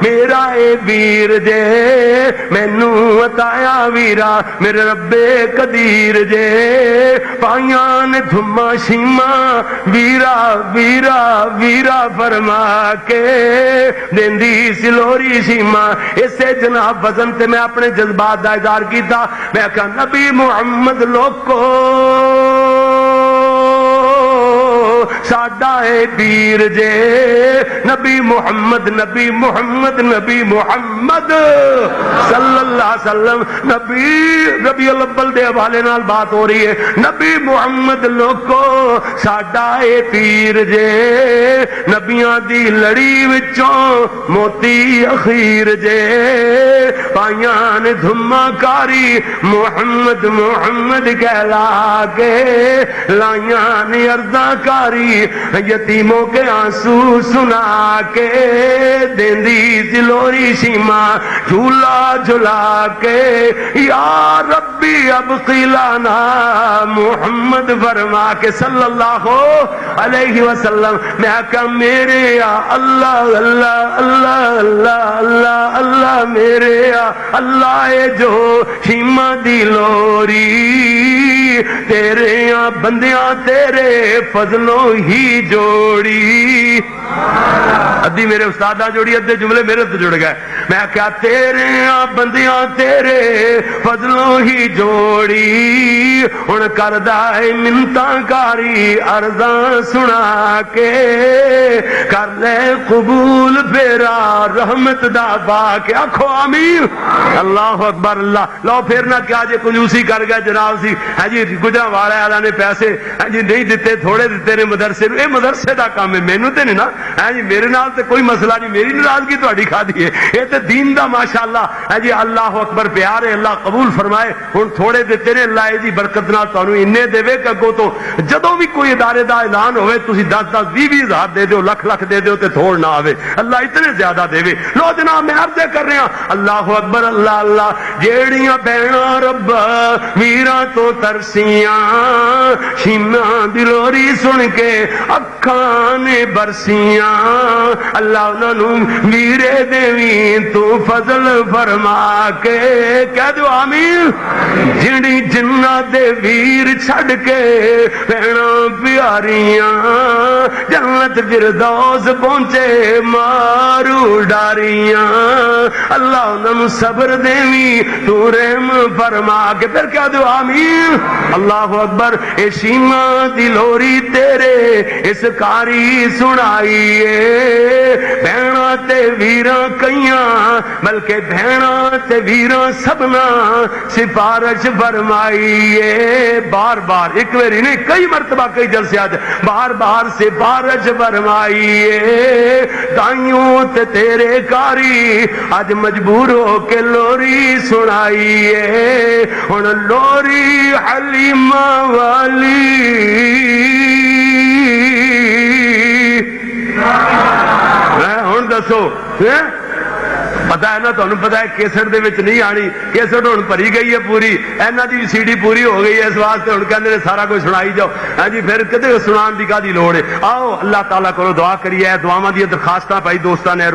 میرا اے ویر جے مینوں عطایا ویرا میرے رب قدیر جے، پائیاں نے دھما شیما ویرا ویرا ویرا فرما کے دیندی سلوری شیما۔ اسے جناب وزن تے میں اپنے جذبات دا اظہار کیتا، میں کہا نبی محمد لوکو ساڈا اے پیر جے، نبی محمد نبی محمد نبی محمد صلی اللہ علیہ وسلم، نبی ربیع الاول دے حوالے نال بات ہو رہی ہے، نبی محمد لوکو ساڈا اے پیر جے، نبیاں دی لڑی وچوں موتی اخیر جے، پائیاں نے دھما کاری محمد محمد کہلا کے، لائیاں نے عرضاں کاری یتیموں کے آنسو سنا کے دیندی سلوری شیما، جھولا جھلا کے یا ربی اب قیلانا محمد فرما کے صلی اللہ علیہ وسلم۔ میں کہا میرے یا اللہ اللہ اللہ اللہ اللہ اللہ میرے یا اللہ اے جو شیما دی لوری تیرے یا بندیاں تیرے فضلوں ہی جوڑی، ادھی میرے استادہ جوڑی ادھے جملے میرے تو جڑ گئے، میں کیا تیرے بندیاں تیرے فضلوں ہی جوڑی، ہن کردہ منتاں کاری عرضاں سنا کے کر لے قبول پھیرا رحمت دا با کے آکھو آمین۔ اللہ اکبر، اللہ لو پھر نہ کیا جے کنجوسی کر گیا جناب سی، ہاں جی گجراں والے والا نے پیسے ہاں جی نہیں دیتے، تھوڑے دیتے نے مدرسے، اے مدرسے دا کام ہے، مینوں تے نہیں نا، ہاں جی میرے نال تے کوئی مسئلہ نہیں، میری ناراضگی تہاڈی کھادی ہے، اے تے دین دا ماشاءاللہ ہاں جی اللہ اکبر پیار ہے، اللہ قبول فرمائے۔ ہن تھوڑے دیتے نے، اللہ دی برکت نال تانوں اننے دے کہ اگوں تو جدوں بھی کوئی ادارے دا اعلان ہوئے تسی 10-10 20-20 ہزار دے دیو، لکھ لکھ دے دیو تے تھوڑ نہ آوے، اللہ اتنے زیادہ دے۔ لو جناب میں عرض کر رہا اللہ اکبر، اللہ اللہ جیڑیاں بہناں رب ویراں تو ترسی برسیاں شیما دلوری سن کے اکھاں نے برسیاں اللہ انہاں نوں میرے دیویں تو فضل فرما کے کہہ دو آمین جڑی جنہ دے ویر چھڑ کے بہنا پیاریاں جنت فردوس پہنچے مارو ڈاریاں اللہ انہاں صبر دیویں تو رحم فرما کے پھر کہہ دو آمین اللہ اکبر اے شیما دی لوری تیرے اس کاری سنائیے بہنا تے ویراں کئیاں بلکہ بہنا تے ویراں سبنا سفارش فرمائیے بار بار ایک ویری نہیں کئی مرتبہ کئی جلسیات بار بار سفارش فرمائیے دائیوں تے تیرے کاری آج مجبور ہو کے لوری سنائیے ہن لوری حلیمہ والی ہن دسو پتا ہے نا تمہیں پتا ہے کیسٹ دے وچ نہیں آنی کیسٹ ہن بھری گئی ہے پوری اینا دی سی ڈی پوری ہو گئی ہے اس واسطے ہن کہندے نے سارا کچھ سنائی جاؤ ہاں جی پھر کدے سنان دی کادی لوڑ ہے آؤ اللہ تعالیٰ کو دعا کریے دعاواں دی درخواستاں بھائی دوستاں نے